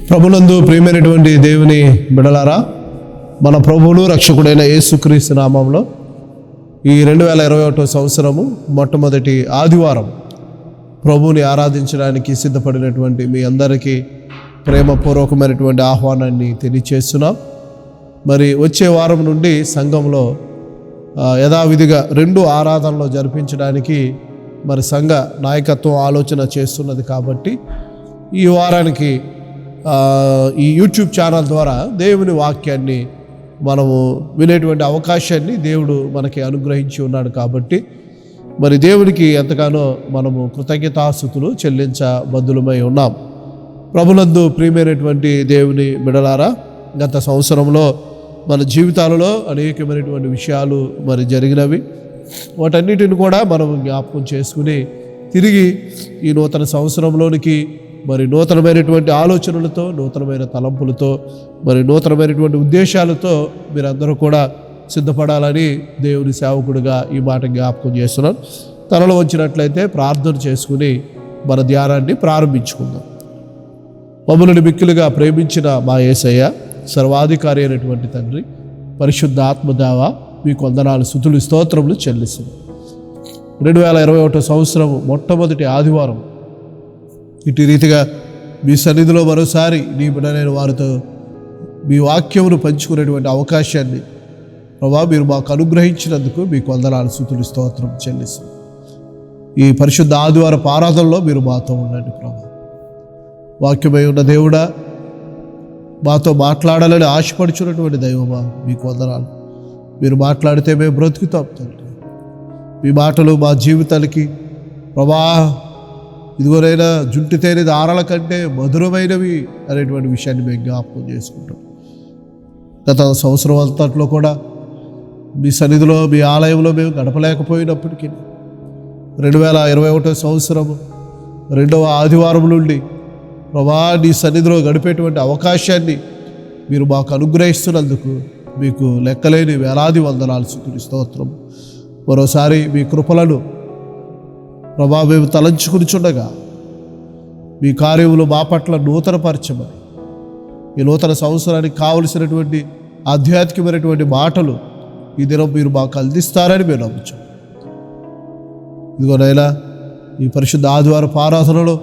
ప్రభునందు ప్రియమైనటువంటి దేవుని బిడలారా, మన ప్రభువును రక్షకుడైన యేసుక్రీస్తు నామంలో ఈ 2021 సంవత్సరము మొట్టమొదటి ఆదివారం ప్రభువుని ఆరాధించడానికి సిద్ధపడినటువంటి మీ అందరికీ ప్రేమపూర్వకమైనటువంటి ఆహ్వానాన్ని తెలియచేస్తున్నాం. మరి వచ్చే వారం నుండి సంఘంలో యథావిధిగా 2 ఆరాధనలు జరిపించడానికి మరి సంఘ నాయకత్వం ఆలోచన చేస్తున్నది. కాబట్టి ఈ వారానికి ఈ యూట్యూబ్ ఛానల్ ద్వారా దేవుని వాక్యాన్ని మనము వినేటువంటి అవకాశాన్ని దేవుడు మనకి అనుగ్రహించి ఉన్నాడు. కాబట్టి మరి దేవునికి ఎంతగానో మనము కృతజ్ఞతాస్తుతులు చెల్లించబద్దులమై ఉన్నాం. ప్రభునందు ప్రియమైనటువంటి దేవుని బిడలారా, గత సంవత్సరంలో మన జీవితాలలో అనేకమైనటువంటి విషయాలు మరి జరిగినవి. వాటన్నిటిని కూడా మనం జ్ఞాపకం చేసుకుని తిరిగి ఈ నూతన సంవత్సరంలోనికి మరి నూతనమైనటువంటి ఆలోచనలతో, నూతనమైన తలంపులతో, మరి నూతనమైనటువంటి ఉద్దేశాలతో మీరందరూ కూడా సిద్ధపడాలని దేవుని సేవకుడిగా ఈ మాట జ్ఞాపకం చేస్తున్నాను. తనలో వచ్చినట్లయితే ప్రార్థన చేసుకుని మన ధ్యానాన్ని ప్రారంభించుకుందాం. మమ్మల్ని మిక్కిలుగా ప్రేమించిన మా యేసయ్య, సర్వాధికారి అయినటువంటి తండ్రి, పరిశుద్ధ ఆత్మదేవ, మీకు వందనాలు, స్తుతులు, స్తోత్రములు చెల్లిస్తున్నాం. 2021 సంవత్సరం మొట్టమొదటి ఆదివారం ఇటు రీతిగా మీ సన్నిధిలో మరోసారి నీ బిడ్డలైన వారితో మీ వాక్యమును పంచుకునేటువంటి అవకాశాన్ని ప్రభా మీరు మాకు అనుగ్రహించినందుకు మీకు వందనాలు, స్తుతులు, స్తోత్రం చెల్లిస్తున్నాం. ఈ పరిశుద్ధ ఆదివారపు ఆరాధనలో మీరు మాతో ఉండండి ప్రభా. వాక్యమై ఉన్న దేవుడా, మాతో మాట్లాడాలని ఆశపడుచున్నటువంటి దైవమా, మీకు వందనాలు. మీరు మాట్లాడితే మేము బ్రతుకుతాం తండ్రి. మీ మాటలు మా జీవితాలకి ప్రభా ఇదిగోనైనా జుంటి తేనె దారాల కంటే మధురమైనవి అనేటువంటి విషయాన్ని మేము జ్ఞాపకం చేసుకుంటాం. గత సంవత్సరం అంతట్లో కూడా మీ సన్నిధిలో, మీ ఆలయంలో మేము గడపలేకపోయినప్పటికీ 2021 సంవత్సరం 2వ ఆదివారం నుండి ప్రభా నీ సన్నిధిలో గడిపేటువంటి అవకాశాన్ని మీరు మాకు అనుగ్రహిస్తున్నందుకు మీకు లెక్కలేని వేలాది వందనాలు, స్తుతులు, స్తోత్రం. మరోసారి మీ కృపలను ప్రభా మేము తలంచుకునిచుండగా మీ కార్యములు మా పట్ల నూతనపరచమని, ఈ నూతన సంవత్సరానికి కావలసినటువంటి ఆధ్యాత్మికమైనటువంటి మాటలు ఈ దినం మీరు మాకు అందిస్తారని మేము నమ్ముచాం. ఇదిగోనైనా ఈ పరిశుద్ధ ఆదివారపు ఆరాధనలో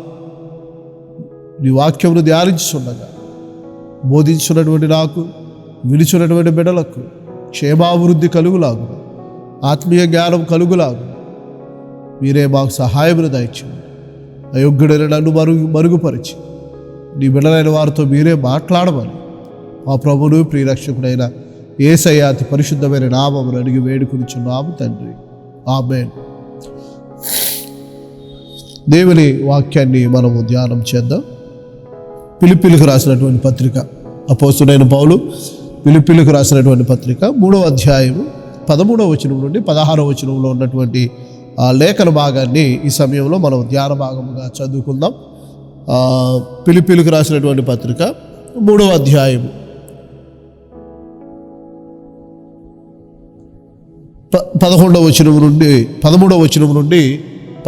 నీ వాక్యమును ధ్యానించుండగా బోధించున్నటువంటి నాకు, విలుచున్నటువంటి బిడ్డలకు క్షేమాభివృద్ధి కలుగులాగు, ఆత్మీయ జ్ఞానం కలుగులాగు మీరే మాకు సహాయమును దయచేయండి. అయోగ్యుడైన నన్ను మరుగుపరిచి నీ బిడ్డలైన వారితో మీరే మాట్లాడమని మా ప్రభువును ప్రియరక్షకుడైన యేసయ్య అతి పరిశుద్ధమైన నామమును అడిగి వేడుకొనుచున్నాము తండ్రి, ఆమేన్. దేవుని వాక్యాన్ని మనము ధ్యానం చేద్దాం. ఫిలిప్పీలకు రాసినటువంటి పత్రిక, అపోస్తలుడైన పౌలు ఫిలిప్పీలకు రాసినటువంటి పత్రిక 3వ అధ్యాయము 13వ వచనం నుండి 16వ వచనంలో ఉన్నటువంటి ఆ లేఖన భాగాన్ని ఈ సమయంలో మనం ధ్యాన భాగముగా చదువుకుందాం. ఫిలిప్పీలకు రాసినటువంటి పత్రిక 3వ అధ్యాయము 13వ వచనం నుండి 13వ వచనం నుండి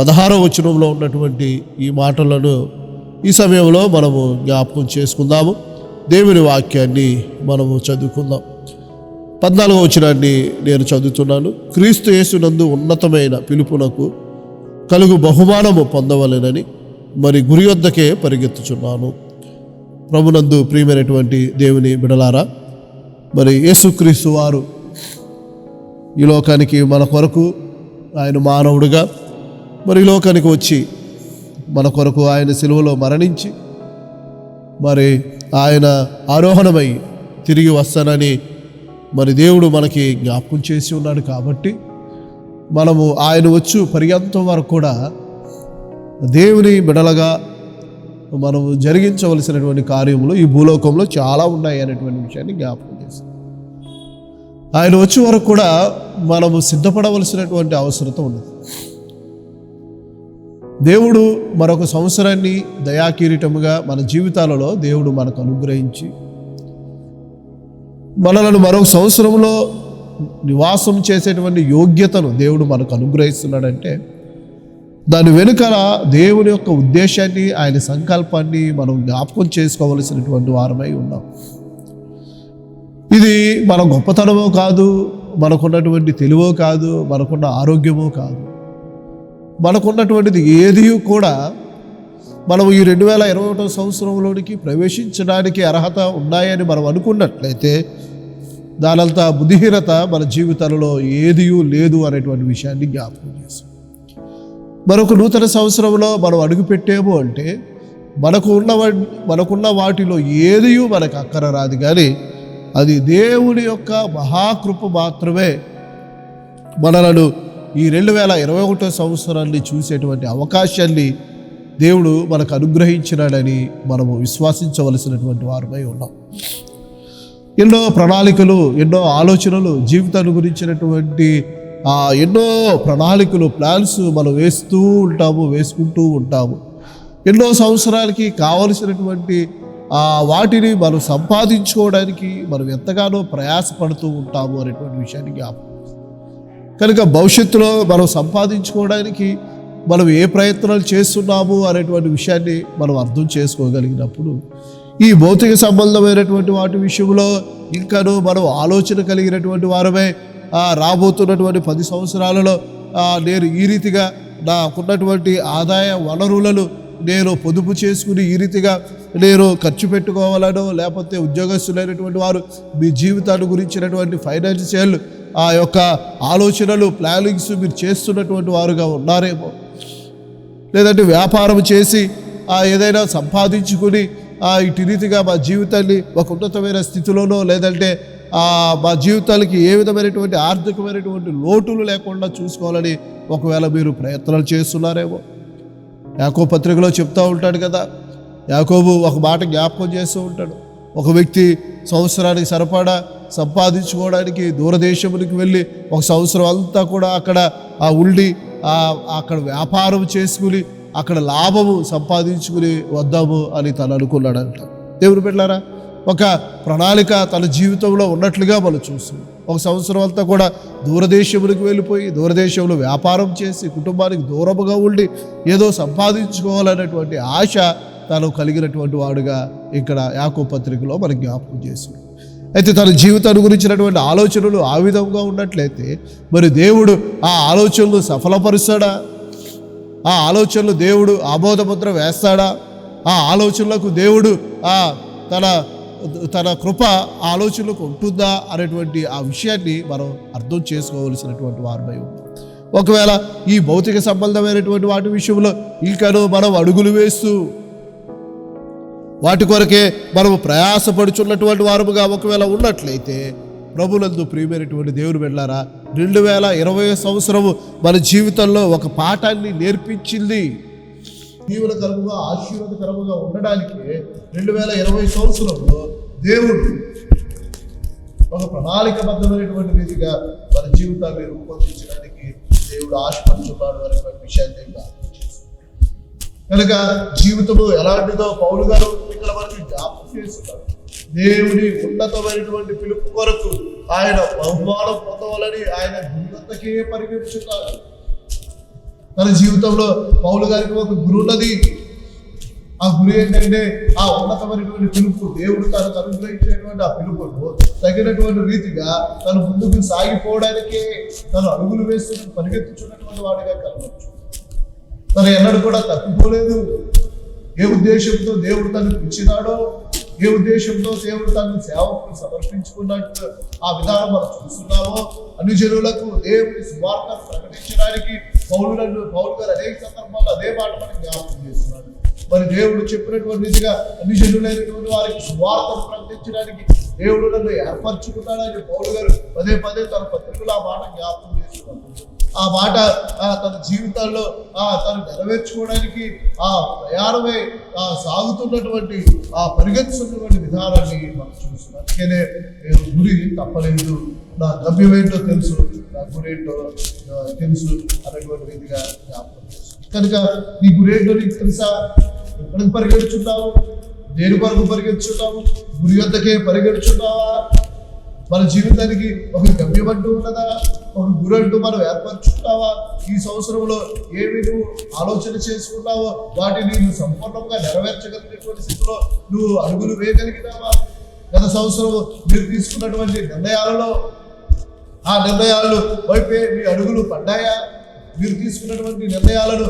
16వ వచనంలో ఉన్నటువంటి ఈ మాటలను ఈ సమయంలో మనము జ్ఞాపకం చేసుకుందాము. దేవుని వాక్యాన్ని మనము చదువుకుందాం. 14వ వచనాన్ని నేను చదువుతున్నాను. క్రీస్తు యేసునందు ఉన్నతమైన పిలుపునకు కలుగు బహుమానము పొందవలెనని మరి గురి వద్దకే పరిగెత్తుచున్నాను. ప్రభునందు ప్రియమైనటువంటి దేవుని బిడలారా, మరి యేసుక్రీస్తు వారు ఈ లోకానికి మన కొరకు ఆయన మానవుడిగా మరి ఈ లోకానికి వచ్చి మన కొరకు ఆయన సిలువలో మరణించి మరి ఆయన ఆరోహణమై తిరిగి వస్తానని మరి దేవుడు మనకి జ్ఞాపకం చేసి ఉన్నాడు. కాబట్టి మనము ఆయన వచ్చు పర్యంతం వరకు కూడా దేవుని బిడలగా మనము జరిగించవలసినటువంటి కార్యములు ఈ భూలోకంలో చాలా ఉన్నాయి అనేటువంటి విషయాన్ని జ్ఞాపకం చేస్తాం. ఆయన వచ్చే వరకు కూడా మనము సిద్ధపడవలసినటువంటి అవసరత ఉన్నది. దేవుడు మరొక సంవత్సరాన్ని దయాకిరీటముగా మన జీవితాలలో దేవుడు మనకు అనుగ్రహించి మనలను మరొక సంవత్సరంలో నివాసం చేసేటువంటి యోగ్యతను దేవుడు మనకు అనుగ్రహిస్తున్నాడంటే దాని వెనుకల దేవుని యొక్క ఉద్దేశాన్ని, ఆయన సంకల్పాన్ని మనం జ్ఞాపకం చేసుకోవలసినటువంటి వారమై ఉన్నాం. ఇది మన గొప్పతనమో కాదు, మనకున్నటువంటి తెలివో కాదు, మనకున్న ఆరోగ్యమో కాదు. మనకున్నటువంటిది ఏది కూడా మనం ఈ 2021 సంవత్సరంలోనికి ప్రవేశించడానికి అర్హత ఉన్నాయని మనం అనుకున్నట్లయితే దానంతా బుద్ధిహీనత మన జీవితాలలో ఏది లేదు అనేటువంటి విషయాన్ని జ్ఞాపకం చేస్తాం. మరొక నూతన సంవత్సరంలో మనం అడుగుపెట్టేమో అంటే మనకున్న వాటిలో ఏది మనకు అక్కర రాదు, కానీ అది దేవుని యొక్క మహాకృప మాత్రమే మనలను ఈ 2021 సంవత్సరాన్ని చూసేటువంటి అవకాశాన్ని దేవుడు మనకు అనుగ్రహించినాడని మనము విశ్వసించవలసినటువంటి వారమై ఉన్నాం. ఎన్నో ప్రణాళికలు, ఎన్నో ఆలోచనలు, జీవితాన్ని గురించినటువంటి ఎన్నో ప్రణాళికలు, ప్లాన్స్ మనం వేసుకుంటూ ఉంటాము. ఎన్నో సంవత్సరాలకి కావలసినటువంటి వాటిని మనం సంపాదించుకోవడానికి మనం ఎంతగానో ప్రయాసపడుతూ ఉంటాము అనేటువంటి విషయాన్ని జ్ఞాపకం. కనుక భవిష్యత్తులో మనం సంపాదించుకోవడానికి మనం ఏ ప్రయత్నాలు చేస్తున్నాము అనేటువంటి విషయాన్ని మనం అర్థం చేసుకోగలిగినప్పుడు ఈ భౌతిక సంబంధమైనటువంటి వాటి విషయంలో ఇంకాను మనం ఆలోచన కలిగినటువంటి వారమే రాబోతున్నటువంటి 10 సంవత్సరాలలో నేను ఈ రీతిగా నాకున్నటువంటి ఆదాయ వనరులను నేను పొదుపు చేసుకుని ఈ రీతిగా నేను ఖర్చు పెట్టుకోవాలనో, లేకపోతే ఉద్యోగస్తులైనటువంటి వారు మీ జీవితాన్ని గురించినటువంటి ఫైనాన్షియల్ యొక్క ఆలోచనలు, ప్లానింగ్స్ మీరు చేస్తున్నటువంటి వారుగా ఉన్నారేమో, లేదంటే వ్యాపారం చేసి ఏదైనా సంపాదించుకుని ఇటు రీతిగా మా జీవితాన్ని ఒక ఉన్నతమైన స్థితిలోనో, లేదంటే మా జీవితాలకి ఏ విధమైనటువంటి ఆర్థికమైనటువంటి లోటులు లేకుండా చూసుకోవాలని ఒకవేళ మీరు ప్రయత్నాలు చేస్తున్నారేమో. యాకోబు పత్రికలో చెప్తూ ఉంటాడు కదా, యాకోబు ఒక మాట జ్ఞాపకం చేస్తూ ఉంటాడు. ఒక వ్యక్తి సంవత్సరానికి సరిపడా సంపాదించుకోవడానికి దూరదేశమునికి వెళ్ళి ఒక సంవత్సరం అంతా కూడా అక్కడ ఉండి అక్కడ వ్యాపారం చేసుకుని అక్కడ లాభము సంపాదించుకుని వద్దాము అని తను అనుకున్నాడంట. దేవుని బిడ్డలారా, ఒక ప్రణాళిక తన జీవితంలో ఉన్నట్లుగా మనం చూస్తున్నాం. ఒక సంవత్సరం అంతా కూడా దూరదేశములకు వెళ్ళిపోయి దూరదేశంలో వ్యాపారం చేసి కుటుంబానికి దూరముగా ఉండి ఏదో సంపాదించుకోవాలనేటువంటి ఆశ తను కలిగినటువంటి వాడుగా ఇక్కడ యాకోబు పత్రికలో మనకి జ్ఞాపకం చేసింది. అయితే తన జీవితాన్ని గురించినటువంటి ఆలోచనలు ఆ విధంగా ఉన్నట్లయితే మరి దేవుడు ఆ ఆలోచనలు సఫలపరుస్తాడా? ఆ ఆలోచనలు దేవుడు ఆమోదముద్ర వేస్తాడా? ఆ ఆలోచనలకు దేవుడు తన కృప ఆలోచనలకు ఉంటుందా అనేటువంటి ఆ విషయాన్ని మనం అర్థం చేసుకోవలసినటువంటి వారమై ఉంది. ఒకవేళ ఈ భౌతిక సంబంధమైనటువంటి వాటి విషయంలో ఇంకనూ మనం అడుగులు వేస్తూ వాటి కొరకే మనము ప్రయాసపడుచున్నటువంటి వారముగా ఒకవేళ ఉన్నట్లయితే ప్రభునందు ప్రియమైనటువంటి దేవుని బిడ్డలారా, 2020 సంవత్సరము మన జీవితంలో ఒక పాఠాన్ని నేర్పించింది. జీవనకరముగా ఆశీర్వాదకరముగా ఉండడానికి 2020 సంవత్సరంలో దేవుడు ఒక ప్రణాళికబద్ధమైనటువంటి రీతిగా మన జీవితాన్ని రూపొందించడానికి దేవుడు ఆశపడుతున్నాడు అనేటువంటి విషయాన్ని కనుక జీవితము ఎలాంటిదో పౌలు గారు ఇక్కడ మనకి జ్ఞాపకం చేస్తున్నారు. దేవుని ఉన్నతమైనటువంటి పిలుపు కొరకు ఆయన బహుమానం పొందవాలని ఆయన గురువద్దకే పరిగెత్తుతున్నారు. తన జీవితంలో పౌలు గారికి ఒక గురు ఉన్నది. ఆ గురి ఏంటంటే ఆ ఉన్నతమైనటువంటి పిలుపు, దేవుడు తనకు అనుగ్రహించినటువంటి ఆ పిలుపును తగినటువంటి రీతిగా తను ముందుకు సాగిపోవడానికే తను అడుగులు వేస్తూ పరిగెత్తుచున్నటువంటి వాడిగా కనవచ్చు. తను ఎన్నడూ కూడా తప్పిపోలేదు. ఏ ఉద్దేశంతో దేవుడు తనకు ఇచ్చినాడో, ఏ ఉద్దేశంతో దేవుడు తనను సేవకు సమర్పించుకున్నట్టు ఆ విధానం మనం చూస్తున్నామో, అన్ని జనులకు దేవుని సువార్త ప్రకటించడానికి పౌలు గారు అనేక సందర్భాల్లో అదే మాట మనకి జ్ఞాపకం చేస్తున్నాడు. మరి దేవుడు చెప్పినటువంటి రీతిగా అన్ని జనులైనటువంటి వారికి సువార్తను ప్రకటించడానికి దేవుడు నన్ను ఏర్పరచుకున్నాడని పౌలు గారు పదే తన పత్రికలో ఆ మాట జ్ఞాపకం చేస్తున్నాడు. ఆ మాట తన జీవితాల్లో తను నెరవేర్చుకోవడానికి ఆ ప్రయాణమే సాగుతున్నటువంటి ఆ పరిగెత్తుతున్నటువంటి విధానాన్ని మనం చూస్తున్నాం. అందుకనే నేను గురి తప్పలేదు, నా గమ్యమేంటో తెలుసు, నా గురేంటో తెలుసు అనేటువంటి రీతిగా జ్ఞాపకం చేస్తుంది. కనుక నీ గురేంటో నీకు తెలుసా? ఎక్కడికి పరిగెడుచున్నావు? దేని కొరకు పరిగెడుచున్నావు? గురి వద్దకే పరిగెడుచున్నావా? మన జీవితానికి ఒక గమ్యం అంటూ ఉన్నదా? ఒక గురి అంటూ మనం ఏర్పరచుకుంటావా? ఈ సంవత్సరంలో ఏమి నువ్వు ఆలోచన చేసుకున్నావో వాటిని నువ్వు సంపూర్ణంగా నెరవేర్చగలిగినటువంటి స్థితిలో నువ్వు అడుగులు వేయగలిగినావా? గత సంవత్సరం మీరు తీసుకున్నటువంటి నిర్ణయాలలో ఆ నిర్ణయాలు వైపే మీ అడుగులు పడ్డాయా? మీరు తీసుకున్నటువంటి నిర్ణయాలను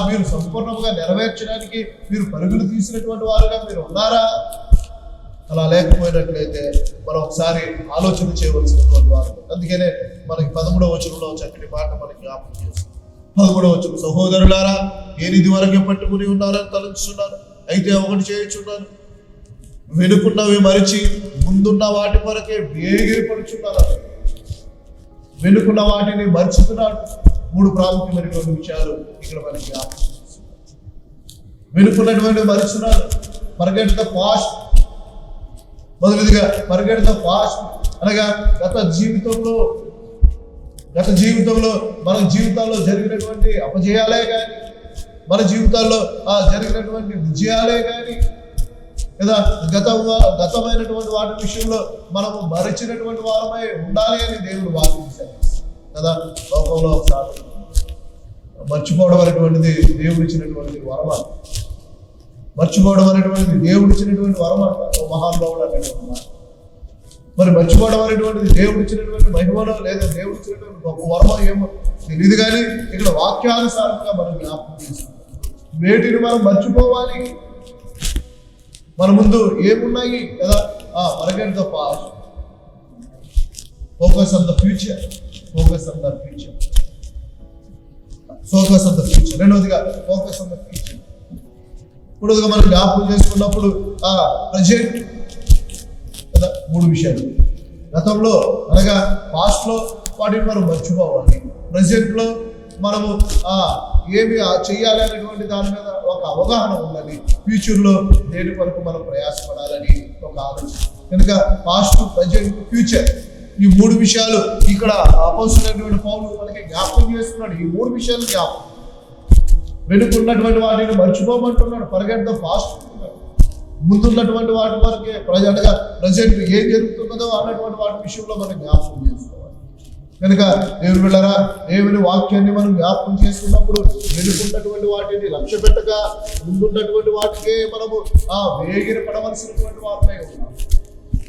మీరు సంపూర్ణంగా నెరవేర్చడానికి మీరు పరుగులు తీసినటువంటి వారుగా మీరు ఉన్నారా? అలా లేకపోయినట్లయితే మనం ఒకసారి ఆలోచన చేయవలసినటువంటి వారు. అందుకనే మనకి 13వ వచనంలో చక్కటి మాట మనకి జ్ఞాపకం చేస్తుంది. 13వ వచనం, సహోదరులారా, నేను ఇది వరకే పట్టుకుని ఉన్నారని తలంచున్నాను, అయితే ఒకటి చేయుచున్నాను, వెనుకున్నవి మరిచి ముందున్న వాటి వరకే వేగిరి పడుచున్నారు. వెనుకున్న వాటిని మర్చుతున్నాడు. 3 ప్రాముఖ్యమైనటువంటి విషయాలు ఇక్కడ మనకి జ్ఞాపకం చేస్తున్నారు. వెనుకున్నటువంటి మరుచున్నారు. Forget the past. మొదటిదిగా ఫర్గెట్ ద పాస్ట్ అనగా గత జీవితంలో మన జీవితాల్లో జరిగినటువంటి అపజయాలే కానీ, మన జీవితాల్లో జరిగినటువంటి విజయాలే కానీ, లేదా గతమైనటువంటి వాటి విషయంలో మనము మరచినటువంటి వారమై ఉండాలి అని దేవుడు వాగ్దానం కదా. లోకంలో ఒకసారి మర్చిపోవడం అనేటువంటిది దేవుడు ఇచ్చినటువంటి వరమా. మర్చిపోవడం అనేటువంటిది దేవుడు ఇచ్చినటువంటి వరమాట. మహానుభావుడు అనేటువంటి మాట. మరి మర్చిపోవడం అనేటువంటిది దేవుడు ఇచ్చినటువంటి మహిమలో లేదా దేవుడు ఇచ్చినటువంటి గొప్ప వరమో ఏమో తెలియదు, కానీ ఇక్కడ వాక్యానుసారంగా మనం జ్ఞాపకం చేస్తున్నాం. వేటిని మనం మర్చిపోవాలి? మన ముందు ఏమున్నాయి కదా. Forget the past, focus on the future. Focus on the future. Focus on the future. రెండవదిగా ఫోకస్ ఆన్ ద ఫ్యూచర్. మూడవదిగా మనం జ్ఞాపకం చేసుకున్నప్పుడు ప్రజెంట్ కదా. 3 విషయాలు. గతంలో అనగా పాస్ట్ లో వాటిని మనం మర్చిపోవాలి. ప్రజెంట్ లో మనము ఏమి చెయ్యాలి అనేటువంటి దాని మీద ఒక అవగాహన ఉండాలి. ఫ్యూచర్ లో దేని వరకు మనం ప్రయాసపడాలని ఒక ఆలోచన. కనుక పాస్ట్, ప్రజెంట్, ఫ్యూచర్, ఈ 3 విషయాలు ఇక్కడ అపోస్తలుడైనటువంటి పౌలు మనకి జ్ఞాపకం చేస్తున్నాడు. ఈ 3 విషయాలు జ్ఞాపకం. వెనుకున్నటువంటి వాటిని మర్చిపోమంటున్నాడు. Forget the past. ముందున్నటువంటి వాటి వరకే ప్రజెంట్ ఏం జరుగుతున్నదో అన్నటువంటి వాటి విషయంలో మనం జ్ఞాపకం చేసుకోవాలి. కనుక దేవుని బిడ్డలారా, దేవుని వాక్యాన్ని మనం జ్ఞాపకం చేసుకున్నప్పుడు వెనుకున్నటువంటి వాటిని లక్ష్య పెట్టక ముందున్నటువంటి వాటికే మనము వేగిర పడవలసినటువంటి వాటిపై ఉన్నాం.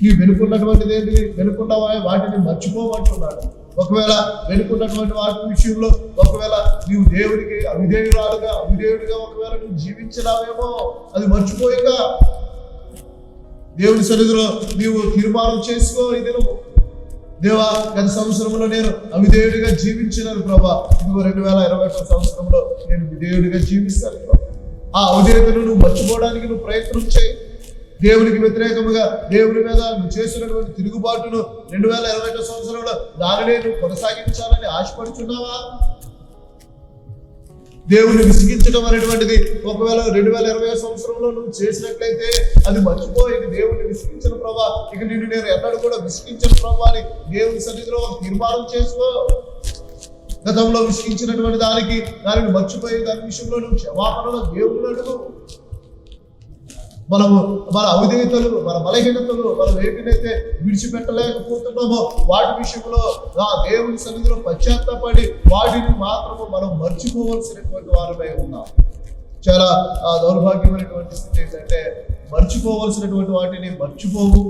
ఈ వెనుకున్నటువంటిది ఏంటి? వెనుకున్న వాటిని మర్చిపోమంటున్నాడు. ఒకవేళ వెనుకున్నటువంటి వాటి విషయంలో ఒకవేళ నీవు దేవుడికి అవిధేయుడిగా ఒకవేళ నువ్వు జీవించినావేమో, అది మర్చిపోయాక దేవుని సన్నిధిలో నీవు తీర్మానం చేసుకో. ఇది దేవా, గత సంవత్సరంలో నేను అవిధేయుడిగా జీవించినాను ప్రభా, ఇదిగో 2021 సంవత్సరంలో నేను విధేయుడిగా జీవిస్తాను ప్రభా. ఆ అవిధేయతను నువ్వు మర్చిపోవడానికి నువ్వు ప్రయత్నం చేయి. దేవునికి వ్యతిరేకముగా దేవుని మీద నువ్వు చేసినటువంటి తిరుగుబాటును 2021 సంవత్సరంలో దానినే నువ్వు కొనసాగించాలని ఆశపడుచున్నావా? దేవుని విసిగించడం అనేటువంటిది ఒకవేళ 2020 సంవత్సరంలో నువ్వు చేసినట్లయితే అది మర్చిపోయి దేవుని విసిగించను ప్రభా, ఇక నిన్ను నేను ఎన్నడూ కూడా విసిగించను ప్రభా అని దేవుని సన్నిధిలో ఒక తీర్మానం చేసుకో. గతంలో విసిగించినటువంటి దానిని మర్చిపోయి దాని విషయంలో నువ్వు క్షమాపణలో దేవుని అడుగు. మనము మన అవిధేయతలు, మన బలహీనతలు, మనం ఏటినైతే విడిచిపెట్టలేకపోతున్నామో వాటి విషయంలో దేవుని సన్నిధిలో పశ్చాత్తాపడి వాటిని మాత్రము మనం మర్చిపోవలసినటువంటి వారమై ఉన్నాం. చాలా దౌర్భాగ్యమైనటువంటి స్థితి ఏంటంటే మర్చిపోవలసినటువంటి వాటిని మర్చిపోవు,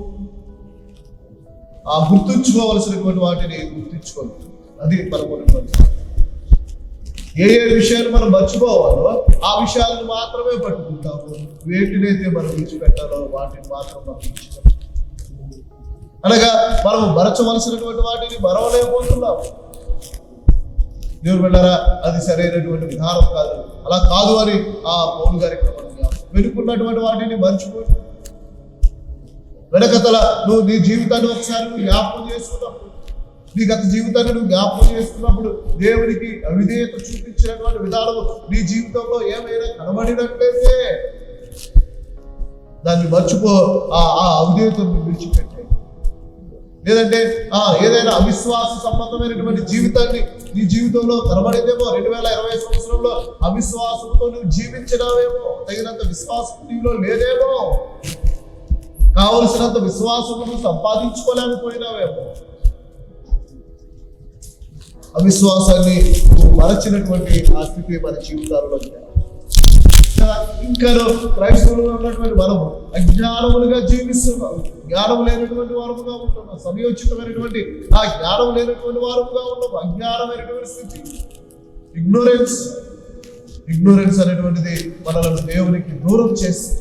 గుర్తుంచుకోవలసినటువంటి వాటిని గుర్తుంచుకోవు. అది మనకున్నటువంటి ఏ విషయాలు మనం మర్చిపోవాలో ఆ విషయాలను మాత్రమే పట్టుకుంటాము. వేటినైతే మనం విడిచిపెట్టాలో వాటిని మాత్రం మనం విడిచిపెట్టాలి. అనగా మనం మరచవలసినటువంటి వాటిని మరవలేకపోతున్నాము. దేవుని బిడ్డలారా, అది సరైనటువంటి విధానం కాదు. అలా కాదు అని పౌలు గారి వెనుకున్నటువంటి వాటిని మర్చిపోయి వెనకతల నువ్వు నీ జీవితాన్ని ఒకసారి నువ్వు జ్ఞాపకం చేసుకున్నప్పుడు, నీ గత జీవితాన్ని నువ్వు జ్ఞాపకం చేసుకున్నప్పుడు దేవునికి అవిధేయత చూపించినటువంటి విధానం నీ జీవితంలో ఏమైనా కనబడినట్లయితే దాన్ని మర్చిపో. ఆ అవిధేయతను విడిచిపెట్టే. లేదంటే ఏదైనా అవిశ్వాస సంబంధమైనటువంటి జీవితాన్ని నీ జీవితంలో కనబడేదేమో. 2020 సంవత్సరంలో అవిశ్వాసంతో నువ్వు జీవించినావేమో, తగినంత విశ్వాసం నీలో లేదేమో. కావలసినంత విశ్వాసమును సంపాదించుకోలేకపోయినావేమో. అవిశ్వాసాన్ని మరచినటువంటి ఆ స్థితి మన జీవితాలలో ఇంకా క్రైస్తవులుగా ఉన్నటువంటి మనము అజ్ఞానములుగా జీవిస్తున్నాం. జ్ఞానం లేనటువంటి వారముగా ఉంటున్నాం. సమయోచితమైనటువంటి ఆ జ్ఞానం లేనటువంటి వారముగా ఉన్నాం. అజ్ఞానమైనటువంటి స్థితి, ఇగ్నోరెన్స్ అనేటువంటిది మనలను దేవునికి దూరం చేస్తుంది.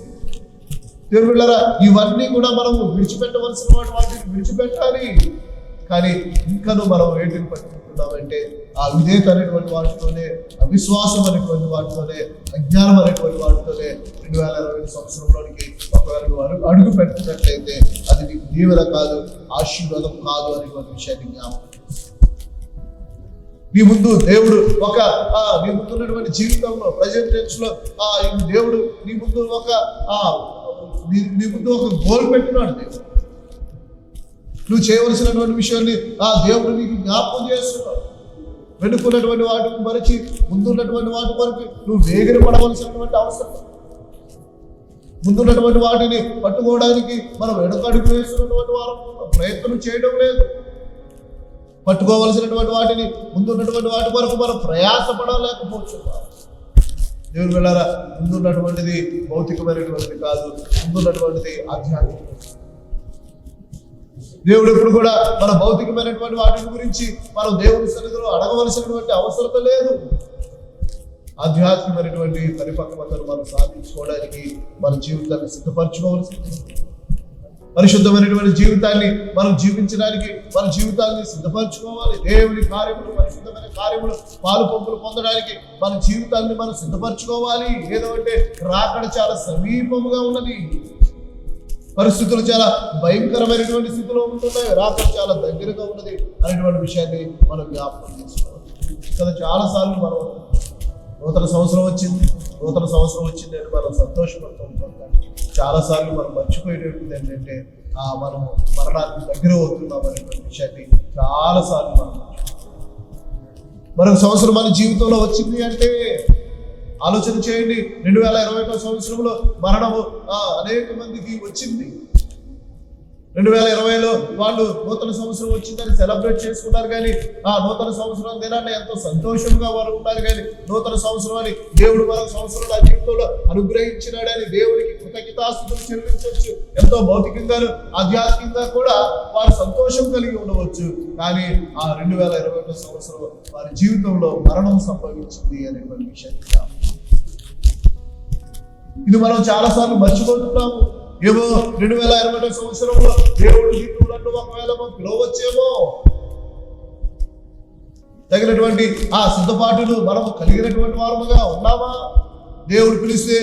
దేవుళ్ళారా, ఇవన్నీ కూడా మనము విడిచిపెట్టవలసిన వాటిని విడిచిపెట్టాలి. కానీ ఇంకనూ మనం వేటిని పట్టుకుంటున్నామంటే ఆ విధేయత అనేటువంటి వాటితోనే, అవిశ్వాసం అనేటువంటి వాటితోనే, అజ్ఞానం అనేటువంటి వాటితోనే 2020 సంవత్సరంలోనికి ఒకవేళ అడుగు పెట్టినట్లయితే అది నీకు దీవెన కాదు, ఆశీర్వాదం కాదు అనేటువంటి విషయాన్ని జ్ఞాపకం. నీ ముందు దేవుడు నీ ముందున్నటువంటి జీవితంలో ప్రజెంట్ టెన్స్ లో దేవుడు నీ ముందు ఒక గోల్ పెట్టినాడు. దేవుడు నువ్వు చేయవలసినటువంటి విషయాన్ని దేవుడు నీకు జ్ఞాపకం చేస్తున్నాడు. వెనుకున్నటువంటి వాటిని మరచి ముందున్నటువంటి వాటి వరకు నువ్వు వేగిరి పడవలసినటువంటి అవసరం. ముందున్నటువంటి వాటిని పట్టుకోవడానికి మనం వెనుకడుగు వేస్తున్నటువంటి వారు ప్రయత్నం చేయడం లేదు. పట్టుకోవలసినటువంటి వాటిని ముందున్నటువంటి వాటి వరకు మనం ప్రయాసపడలేకపోతున్నాం. దేవుని వెళ్ళారా, ముందున్నటువంటిది భౌతికమైనటువంటిది కాదు, ముందున్నటువంటిది ఆధ్యాత్మిక. దేవుడు ఎప్పుడు కూడా మన భౌతికమైనటువంటి వాటి గురించి మనం దేవుని సన్నిధిలో అడగవలసినటువంటి అవసరం లేదు. ఆధ్యాత్మికమైనటువంటి పరిపక్వతను మనం సాధించుకోవడానికి మన జీవితాన్ని సిద్ధపరచుకోవాల్సింది. పరిశుద్ధమైనటువంటి జీవితాన్ని మనం జీవించడానికి మన జీవితాన్ని సిద్ధపరచుకోవాలి. దేవుని కార్యములు, పరిశుద్ధమైన కార్యములు, పాలు పంపులు పొందడానికి మన జీవితాన్ని మనం సిద్ధపరచుకోవాలి. ఏదో అంటే రాకడ చాలా సమీపముగా ఉన్నది. పరిస్థితులు చాలా భయంకరమైనటువంటి స్థితిలో ఉంటున్నాయి. రాకడ చాలా దగ్గరగా ఉన్నది అనేటువంటి విషయాన్ని మనం జ్ఞాపకం చేసుకోవాలి. కదా చాలాసార్లు మనం నూతన సంవత్సరం వచ్చింది అని మనం సంతోషపడుతూ ఉంటాం. చాలాసార్లు మనం మర్చిపోయేటువంటిది ఏంటంటే మనము మరణానికి దగ్గర అవుతున్నాం అనేటువంటి విషయాన్ని చాలాసార్లు మరొక సంవత్సరం మన జీవితంలో వచ్చింది అంటే ఆలోచన చేయండి. 2021 సంవత్సరంలో మరణము అనేక మందికి వచ్చింది. 2020లో వాళ్ళు నూతన సంవత్సరం వచ్చిందని సెలబ్రేట్ చేసుకున్నారు. కానీ నూతన సంవత్సరం దినాన్ని ఎంతో సంతోషంగా వారు ఉన్నారు. కానీ నూతన సంవత్సరం అని దేవుడు మరొక సంవత్సరం నా జీవితంలో అనుగ్రహించినాడని దేవునికి కృతజ్ఞతాస్తుతులు చెల్లించవచ్చు. ఎంతో భౌతికంగాను ఆధ్యాత్మికంగా కూడా వారు సంతోషం కలిగి ఉండవచ్చు. కానీ 2021 సంవత్సరం వారి జీవితంలో మరణం సంభవించింది అనేటువంటి విషయాన్ని ఇది మనం చాలాసార్లు మర్చిపోతున్నాము. ఏమో 2021 సంవత్సరంలో దేవుడు నన్ను ఒకవేళ పిలవచ్చేమో, తగినటువంటి సిద్ధపాటును మనము కలిగినటువంటి వారముగా ఉన్నామా? దేవుడు పిలిస్తే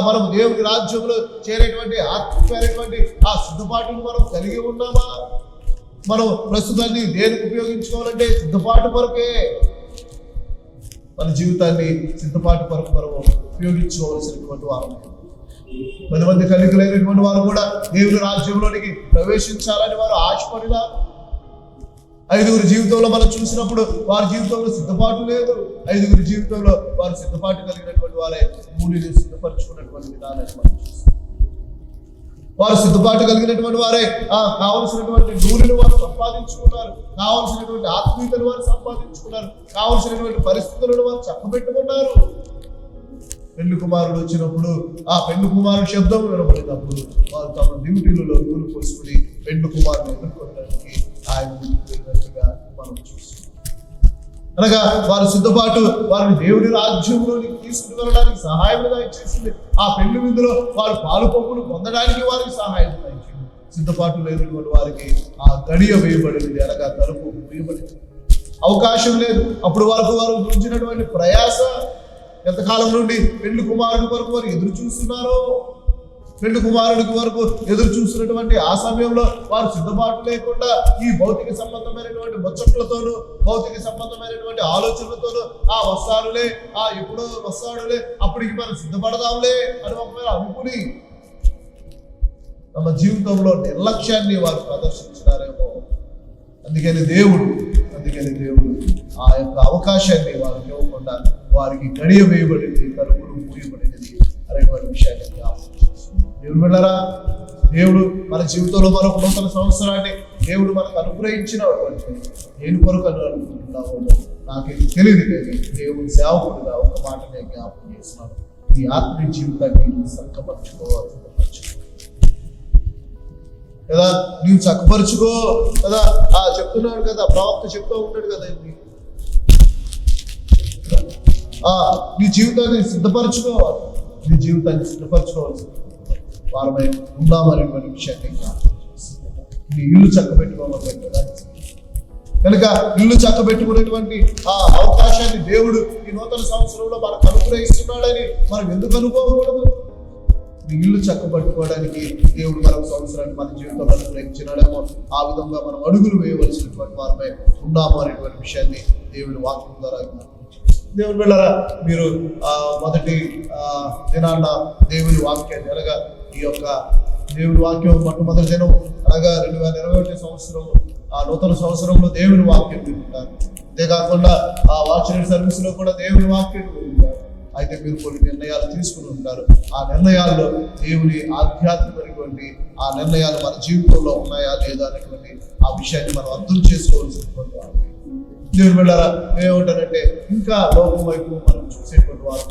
మనం దేవుని రాజ్యంలో చేరేటువంటి ఆత్మీయమైనటువంటి సిద్ధపాటును మనం కలిగి ఉన్నామా? మనం ప్రస్తుతాన్ని దేనికి ఉపయోగించుకోవాలంటే సిద్ధపాటు కొరకే. మన జీవితాన్ని సిద్ధపాటు కొరకు మనం ఉపయోగించుకోవాల్సినటువంటి వారు. 10 మంది కలిగినటువంటి వారు కూడా దేవుని రాజ్యంలోనికి ప్రవేశించాలని వారు ఆశపడినా 5గురి జీవితంలో మనం చూసినప్పుడు వారి జీవితంలో సిద్ధపాటు లేదు. 5గురి జీవితంలో వారు సిద్ధపాటు కలిగినటువంటి వారే 3 సిద్ధపరచుకున్నటువంటి విధానాన్ని మనం చూస్తాం. వారు సిద్ధపాటు కలిగినటువంటి వారే కావలసినటువంటి నూనెను వారు సంపాదించుకున్నారు, కావలసినటువంటి ఆత్మీయతను వారు సంపాదించుకున్నారు, కావలసినటువంటి పరిస్థితులను వారు చక్కబెట్టుకున్నారు. పెళ్లి కుమారుడు వచ్చినప్పుడు పెళ్లి కుమారుడు శబ్దం వినబడినప్పుడు వారు తమ డ్యూటీలలో నూనె పోసుకుని పెళ్లి కుమారుడు ఎదుర్కొనడానికి ఆయన వెళ్ళినట్టుగా మనం చూస్తున్నాం. అనగా వారి సిద్ధపాటు వారిని దేవుని రాజ్యంలోనికి తీసుకుని వెళ్ళడానికి సహాయంగా ఇచ్చేసింది. పెళ్లి విందులో వారు పాలు పంపులు పొందడానికి వారికి సహాయంగా ఇచ్చింది. సిద్ధపాటు లేనటువంటి వారికి గడియ వేయబడింది, అనగా తలుపు వేయబడింది. అవకాశం లేదు. అప్పుడు వరకు వారు గురించినటువంటి ప్రయాస ఎంతకాలం నుండి పెళ్లి కుమారుడి కొరకు వారు ఎదురు చూస్తున్నారో, పెళ్లి కుమారుడికి వరకు ఎదురు చూస్తున్నటువంటి ఆ సమయంలో వారు సిద్ధపాటు లేకుండా ఈ భౌతిక సంబంధమైనటువంటి ముచ్చట్లతోనూ, భౌతిక సంబంధమైనటువంటి ఆలోచనలతోనూ వస్తాడులే, ఎప్పుడో వస్తాడులే, అప్పటికి మనం సిద్ధపడదాంలే అని ఒకవేళ అనుకుని తమ జీవితంలో నిర్లక్ష్యాన్ని వారు ప్రదర్శించినారేమో. అందుకని దేవుడు ఆ యొక్క అవకాశాన్ని వారికి ఇవ్వకుండా వారికి గడియ వేయబడింది, తలుపులు మూయబడినది అనేటువంటి విషయాన్ని దేవుడు వెళ్ళరా దేవుడు మన జీవితంలో మరొక నూతన సంవత్సరాన్ని దేవుడు మనకు అనుగ్రహించినటువంటి నేను కొరకు అనుకుంటున్నావు నాకేది తెలియదు, కానీ దేవుని సేవకుడుగా ఒక మాట నేను జ్ఞాపకం చేస్తున్నాను. నీ ఆత్మీయ జీవితాన్ని చక్కపరచుకోవాలి కదా, నీవు చక్కపరుచుకో కదా. చెప్తున్నాడు కదా, ప్రవక్త చెప్తూ ఉంటాడు కదా, నీ జీవితాన్ని సిద్ధపరచుకోవాలి. నీ జీవితాన్ని సిద్ధపరచుకోవాల్సి వారమై ఉన్నామనేటువంటి విషయాన్ని నీ ఇల్లు చక్కబెట్టుకోవాలి కదా. కనుక ఇల్లు చక్కబెట్టుకునేటువంటి అవకాశాన్ని దేవుడు ఈ నూతన సంవత్సరంలో మనకు అనుగ్రహిస్తున్నాడని మనం ఎందుకు అనుకోకూడదు? నీ ఇల్లు చక్కబెట్టుకోవడానికి దేవుడు మరొక సంవత్సరాన్ని మన జీవితంలో అనుగ్రహించినాడేమో. ఆ విధంగా మనం అడుగులు వేయవలసినటువంటి వారమై ఉన్నాము అనేటువంటి విషయాన్ని దేవుడి వాక్యం ద్వారా దేవుని బిడ్డలారా, మీరు మొదటి దినాన్న దేవుని వాక్యాన్ని అనగా ఈ యొక్క దేవుని వాక్యం మొట్టమొదటి దినం అనగా 2021 సంవత్సరం నూతన సంవత్సరంలో దేవుని వాక్యం వింటున్నారు. అంతేకాకుండా వాచనరీ సర్వీస్ లో కూడా దేవుని వాక్యం వింటున్నారు. అయితే మీరు కొన్ని నిర్ణయాలు తీసుకుని ఉంటారు. ఆ నిర్ణయాల్లో దేవుని ఆధ్యాత్మికమైనటువంటి ఆ నిర్ణయాలు మన జీవితంలో ఉన్నాయా లేదా అనేటువంటి ఆ విషయాన్ని మనం అర్థం చేసుకోవాల్సినటువంటి దేవుని బిడ్డలారా, ఏమంటారంటే ఇంకా లోకం వైపు మనం చూసేటువంటి వారు,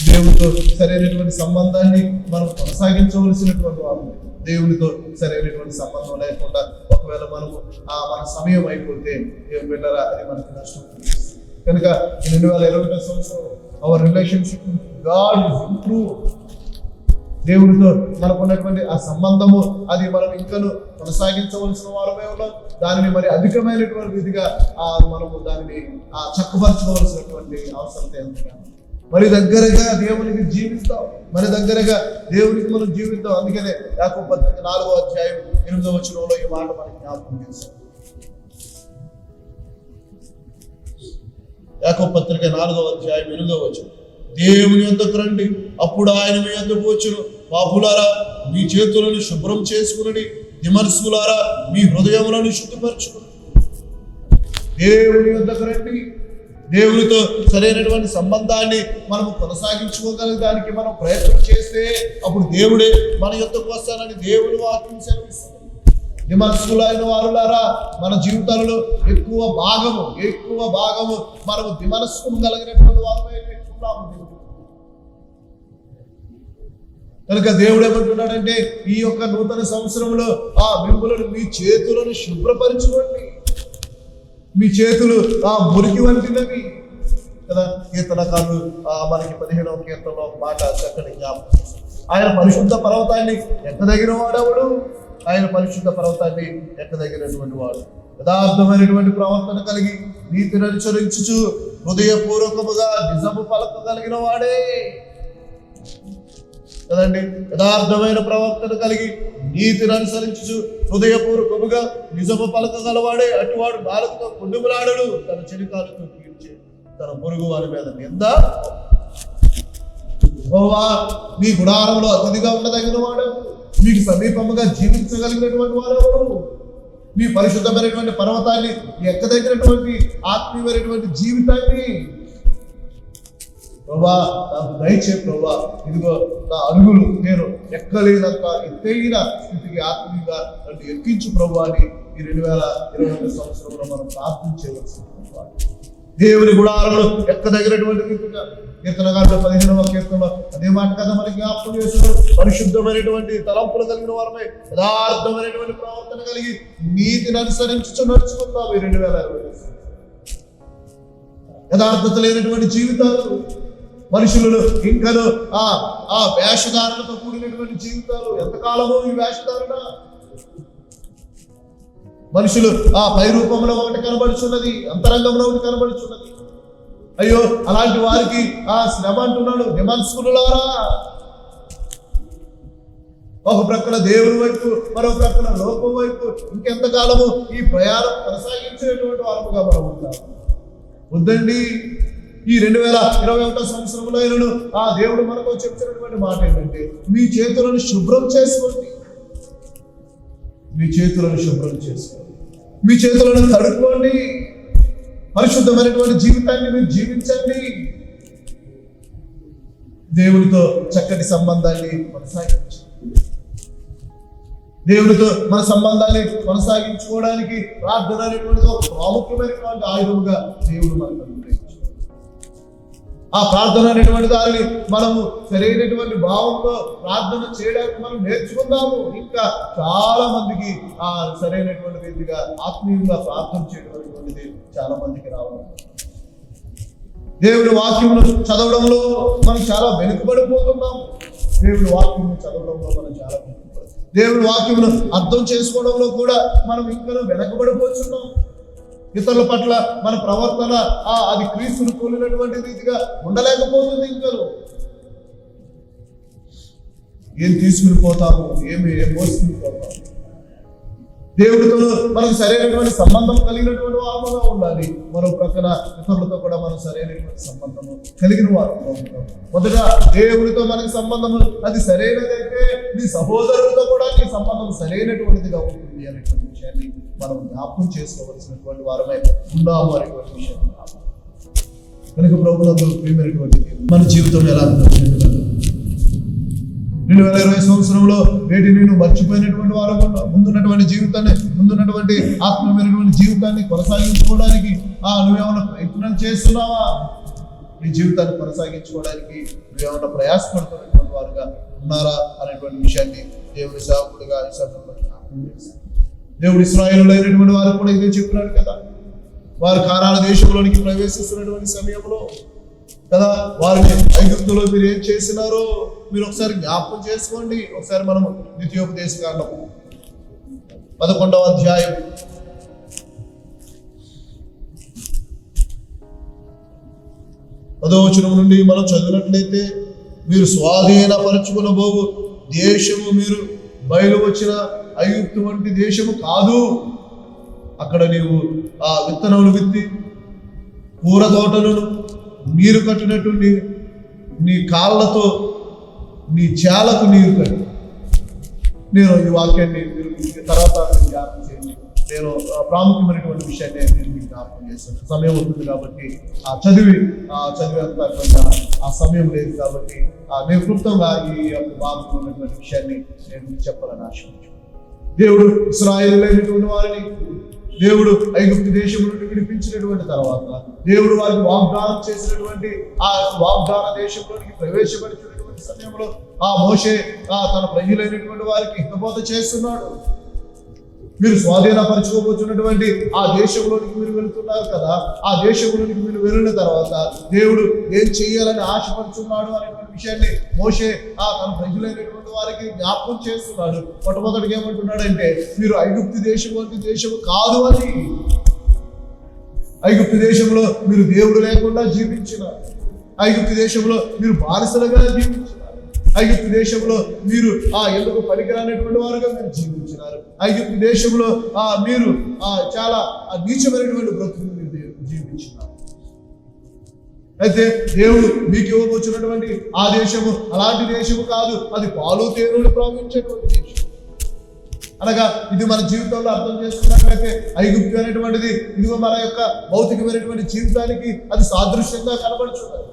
దేవునితో సరైనటువంటి సంబంధాన్ని మనం కొనసాగించవలసినటువంటి వారు. దేవునితో సరైనటువంటి సంబంధం లేకుండా ఒకవేళ మనము మన సమయం అయిపోతే దేవుని బిడ్డలారా, అది మనకి నష్టం. కనుక ఈ 2021 సంవత్సరం our relationship God is improve. దేవుడితో మనకున్నటువంటి ఆ సంబంధము అది మనం ఇంకను కొనసాగించవలసిన వారమే ఉన్నాం. దానిని మరి అధికమైనటువంటి విధిగా మనము దానిని చక్కపరచుకోవలసినటువంటి అవసరం ఎంత. మరి దగ్గరగా దేవునికి జీవిస్తాం, మరి దగ్గరగా దేవునికి మనం జీవిస్తాం. అందుకనే యాకోబు పత్రిక 4వ అధ్యాయం 8వ వచనంలో ఈ మాట మనకి జ్ఞాపకం చేస్తాం. యాకోబు పత్రిక 4వ అధ్యాయం 8వ వచనం, దేవుని యొద్దకు రండి, అప్పుడు ఆయన మీ యొద్దకు వచ్చును. పాపులారా, మీ చేతులను శుభ్రం చేసుకుని, విమర్శకులారా, మీ హృదయములను శుద్ధిపరచుకుని. దేవుని యొద్దకు రండి. దేవునితో సరైనటువంటి సంబంధాన్ని మనం కొనసాగించుకోగలగడానికి మనం ప్రయత్నం చేస్తే అప్పుడు దేవుడే మన యొద్దకు వస్తానని దేవుని వాక్యం సెలవిస్తుంది. విమర్శకులైన వారులారా, మన జీవితాలలో ఎక్కువ భాగము మనము విమర్శకం కలిగినటువంటి వారమే ఉన్నాము. కనుక దేవుడు ఏమంటున్నాడంటే ఈ యొక్క నూతన సంవత్సరంలో మిమ్మల్ని మీ చేతులను శుభ్రపరచుకోండి. మీ చేతులు మురికి వంటినవి కదా. కీర్తనకారులు మనకి 15వ కీర్తనలో ఒక మాట చక్కని జ్ఞాపకం, ఆయన పరిశుద్ధ పర్వతాన్ని ఎక్కదగిన వాడెవడు? ఆయన పరిశుద్ధ పర్వతాన్ని ఎక్కదగినటువంటి వాడు యథార్థమైనటువంటి ప్రవర్తన కలిగి నీతిని అనుసరించుచు హృదయపూర్వకముగా నిజము పలకగలిగిన వాడే కదండి. యథార్థమైన ప్రవర్తన కలిగి నీతిని అనుసరించు హృదయపూర్వకముగా నిజము పలకగలవాడే అటువాడు నాలుగుతో కుండుములాడడు, తన చెలికాలతో కీర్చే తన పొరుగు వారి మీద నింద. మీ గుడారంలో అతిథిగా ఉండదగిన వాడు, మీకు సమీపముగా జీవించగలిగినటువంటి వారెవరు? మీ పరిశుద్ధమైనటువంటి పర్వతాన్ని ఎక్కదగినటువంటి ఆత్మీయమైనటువంటి జీవితాన్ని ప్రభా నాకు దయచే ప్రభా, ఇదిగో నా అడుగులు నేను ఎక్కలేనంత ఎత్తైన స్థితికి ఆత్మీయంగా నన్ను ఎక్కించు ప్రభు అని ఈ 2022 సంవత్సరంలో మనం ప్రార్థన చేయవలసింది. దేవుని గుడారంలో ఎక్కదగినటువంటి రీతిగా కీర్తనకారుడు 15వ కీర్తనలో అదే మాట కదా మనకి జ్ఞాపకం చేస్తున్నాడు. పరిశుద్ధమైనటువంటి తలంపులు కలిగిన వారమై యథార్థమైనటువంటి ప్రవర్తన కలిగి నీతిని అనుసరించు నడుచుకుందాం ఈ 2020. యథార్థత లేనటువంటి జీవితాలు, మనుషులను ఇంకను ఆ వేషధారణతో కూడినటువంటి జీవితాలు. ఎంతకాలమో ఈ వేషధారణ? మనుషులు పై రూపంలో ఒకటి కనబడుచున్నది, అంతరంగంలో ఒకటి కనబడుచున్నది. అయ్యో అలాంటి వారికి శ్రమ అంటున్నాడు. విమర్శకులారా, ఒక ప్రక్కన దేవుని వైపు, మరో ప్రక్కన లోకం వైపు ఇంకెంతకాలము ఈ ప్రయాణం కొనసాగించేటువంటి వారముగా మనం ఉంటాం. వద్దండి. ఈ 2021 సంవత్సరంలో దేవుడు మనకు చెప్తున్నటువంటి మాట ఏంటంటే మీ చేతులను శుభ్రం చేసుకోండి. మీ చేతులను శుభ్రం చేసుకోండి, మీ చేతులను కడుక్కోండి. పరిశుద్ధమైనటువంటి జీవితాన్ని మీరు జీవించండి. దేవునితో చక్కటి సంబంధాన్ని కొనసాగించండి. దేవునితో మన సంబంధాన్ని కొనసాగించుకోవడానికి ప్రార్థన అనేటువంటిది ఒక ప్రాముఖ్యమైనటువంటి ఆయుధముగా దేవుడు మనకు అనుగ్రహించాడు. ఆ ప్రార్థన అనేటువంటి దానిని మనము సరైనటువంటి భావంతో ప్రార్థన చేయడానికి మనం నేర్చుకుందాము. ఇంకా చాలా మందికి ఆ సరైనటువంటి రీతిగా ఆత్మీయంగా ప్రార్థన చేయడం అనేటువంటిది చాలా మందికి రావాలి. దేవుని వాక్యమును చదవడంలో మనం చాలా వెనుకబడిపోతున్నాము. దేవుని వాక్యమును చదవడంలో మనం చాలా దేవుని వాక్యమును అర్థం చేసుకోవడంలో కూడా మనం ఇంకా వెనకబడిపోతున్నాం. ఇతరుల పట్ల మన ప్రవర్తన అది క్రీస్తును పోలినటువంటి రీతిగా ఉండలేకపోతుంది. ఇంకా ఏం తీసుకుని పోతాము, ఏం మోసుకుని పోతాము. దేవుడితో మనకు సరైనటువంటి సంబంధం కలిగినటువంటి వారుగా ఉండాలి. మరో ప్రక్కన ఇతరులతో కూడా మనం సరైనటువంటి సంబంధము కలిగిన వారుగా ఉంటాం. మొదట దేవుడితో మనకి సంబంధము అది సరైనదైతే నీ సహోదరులతో కూడా నీ సంబంధం సరైనటువంటిదిగా ఉంటుంది అనేటువంటి విషయాన్ని మనం జ్ఞాపకం చేసుకోవలసినటువంటి వారమే ఉన్నాము అనేటువంటి విషయం. కనుక ప్రభువునందు ప్రియమైనటువంటి మన జీవితం ఎలా 2020 సంవత్సరంలో వేటిని నువ్వు మర్చిపోయినటువంటి వారు ముందున్నటువంటి జీవితాన్ని ముందున్నటువంటి ఆత్మీయమైనటువంటి జీవితాన్ని కొనసాగించుకోవడానికి నువ్వేమన్నా ప్రయత్నం చేస్తున్నావా? నీ జీవితాన్ని కొనసాగించుకోవడానికి నువ్వేమన్నా ప్రయాసపడుతున్నటువంటి వారుగా ఉన్నారా అనేటువంటి విషయాన్ని దేవుని సేవకుడిగా ఈ సమయంలో దేవుడు ఇశ్రాయేలులో అయినటువంటి వారు కూడా ఇదే చెప్పినాడు కదా. వారు కానాను దేశంలోనికి ప్రవేశిస్తున్నటువంటి సమయంలో కదా వారిని ఐగుప్తులో మీరు ఏం చేసినారో మీరు ఒకసారి జ్ఞాపకం చేసుకోండి. ఒకసారి మనం ద్వితీయోపదేశకాండం 11వ అధ్యాయం 10వ వచనం నుండి మనం చదివినట్లయితే, మీరు స్వాధీనపరచుకునబోవు దేశము మీరు బయలు వచ్చిన ఐగుప్తు వంటి దేశము కాదు. అక్కడ నీవు విత్తనములు విత్తి పూర తోటలను నీరు కట్టినట్టు నీ కాళ్ళతో నీ చేలకు నీరు కట్టి. నేను ఈ వాక్యాన్ని తర్వాత జ్ఞాపకం చేయండి. నేను ప్రాముఖ్యమైనటువంటి విషయాన్ని నేను మీకు జ్ఞాపకం చేస్తాను. సమయం ఉంటుంది కాబట్టి చదివేంత ఆ సమయం లేదు కాబట్టి నేను క్లుప్తంగా ఈ భాగంలో ఉన్నటువంటి విషయాన్ని నేను చెప్పాలని ఆశించాను. దేవుడు ఇశ్రాయేలులైనటువంటి వారిని దేవుడు ఐగుప్తు దేశం నుండి విడిపించినటువంటి తర్వాత దేవుడు వారికి వాగ్దానం చేసినటువంటి ఆ వాగ్దాన దేశంలోనికి ప్రవేశపరిచినటువంటి సమయంలో మోషే తన ప్రజలైనటువంటి వారికి హితబోధ చేస్తున్నాడు. మీరు స్వాధీనపరచుకోబోతున్నటువంటి ఆ దేశంలోనికి మీరు వెళుతున్నారు కదా. ఆ దేశంలోనికి మీరు వెళ్ళిన తర్వాత దేవుడు ఏం చెయ్యాలని ఆశపడుతున్నాడు అనేటువంటి విషయాన్ని మోషే తన ప్రజలైనటువంటి వారికి జ్ఞాపకం చేస్తున్నాడు. మొట్టమొదటిగా ఏమంటున్నాడంటే, మీరు ఐగుప్తు దేశం వంటి దేశము కాదు అని. ఐగుప్తు దేశంలో మీరు దేవుడు లేకుండా జీవించినారు. ఐగుప్తు దేశంలో మీరు బానిసలుగా జీవించినారు. ఐగుప్తు దేశంలో మీరు ఎందుకు పనికిరానటువంటి వారుగా మీరు జీవించినారు. ఐగుప్తు దేశంలో మీరు చాలా నీచమైనటువంటి బ్రతుకులు మీరు జీవించినారు. అయితే దేవుడు మీకు ఇవ్వబోతున్నటువంటి ఆ దేశము అలాంటి దేశము కాదు. అది పాలు తేనెలు ప్రవహించేటువంటి దేశం. అనగా ఇది మన జీవితంలో అర్థం చేసుకున్నట్లయితే ఐగుప్తు అనేటువంటిది ఇదిగో మన యొక్క భౌతికమైనటువంటి జీవితానికి అది సాదృశ్యంగా కనబడుతున్నది.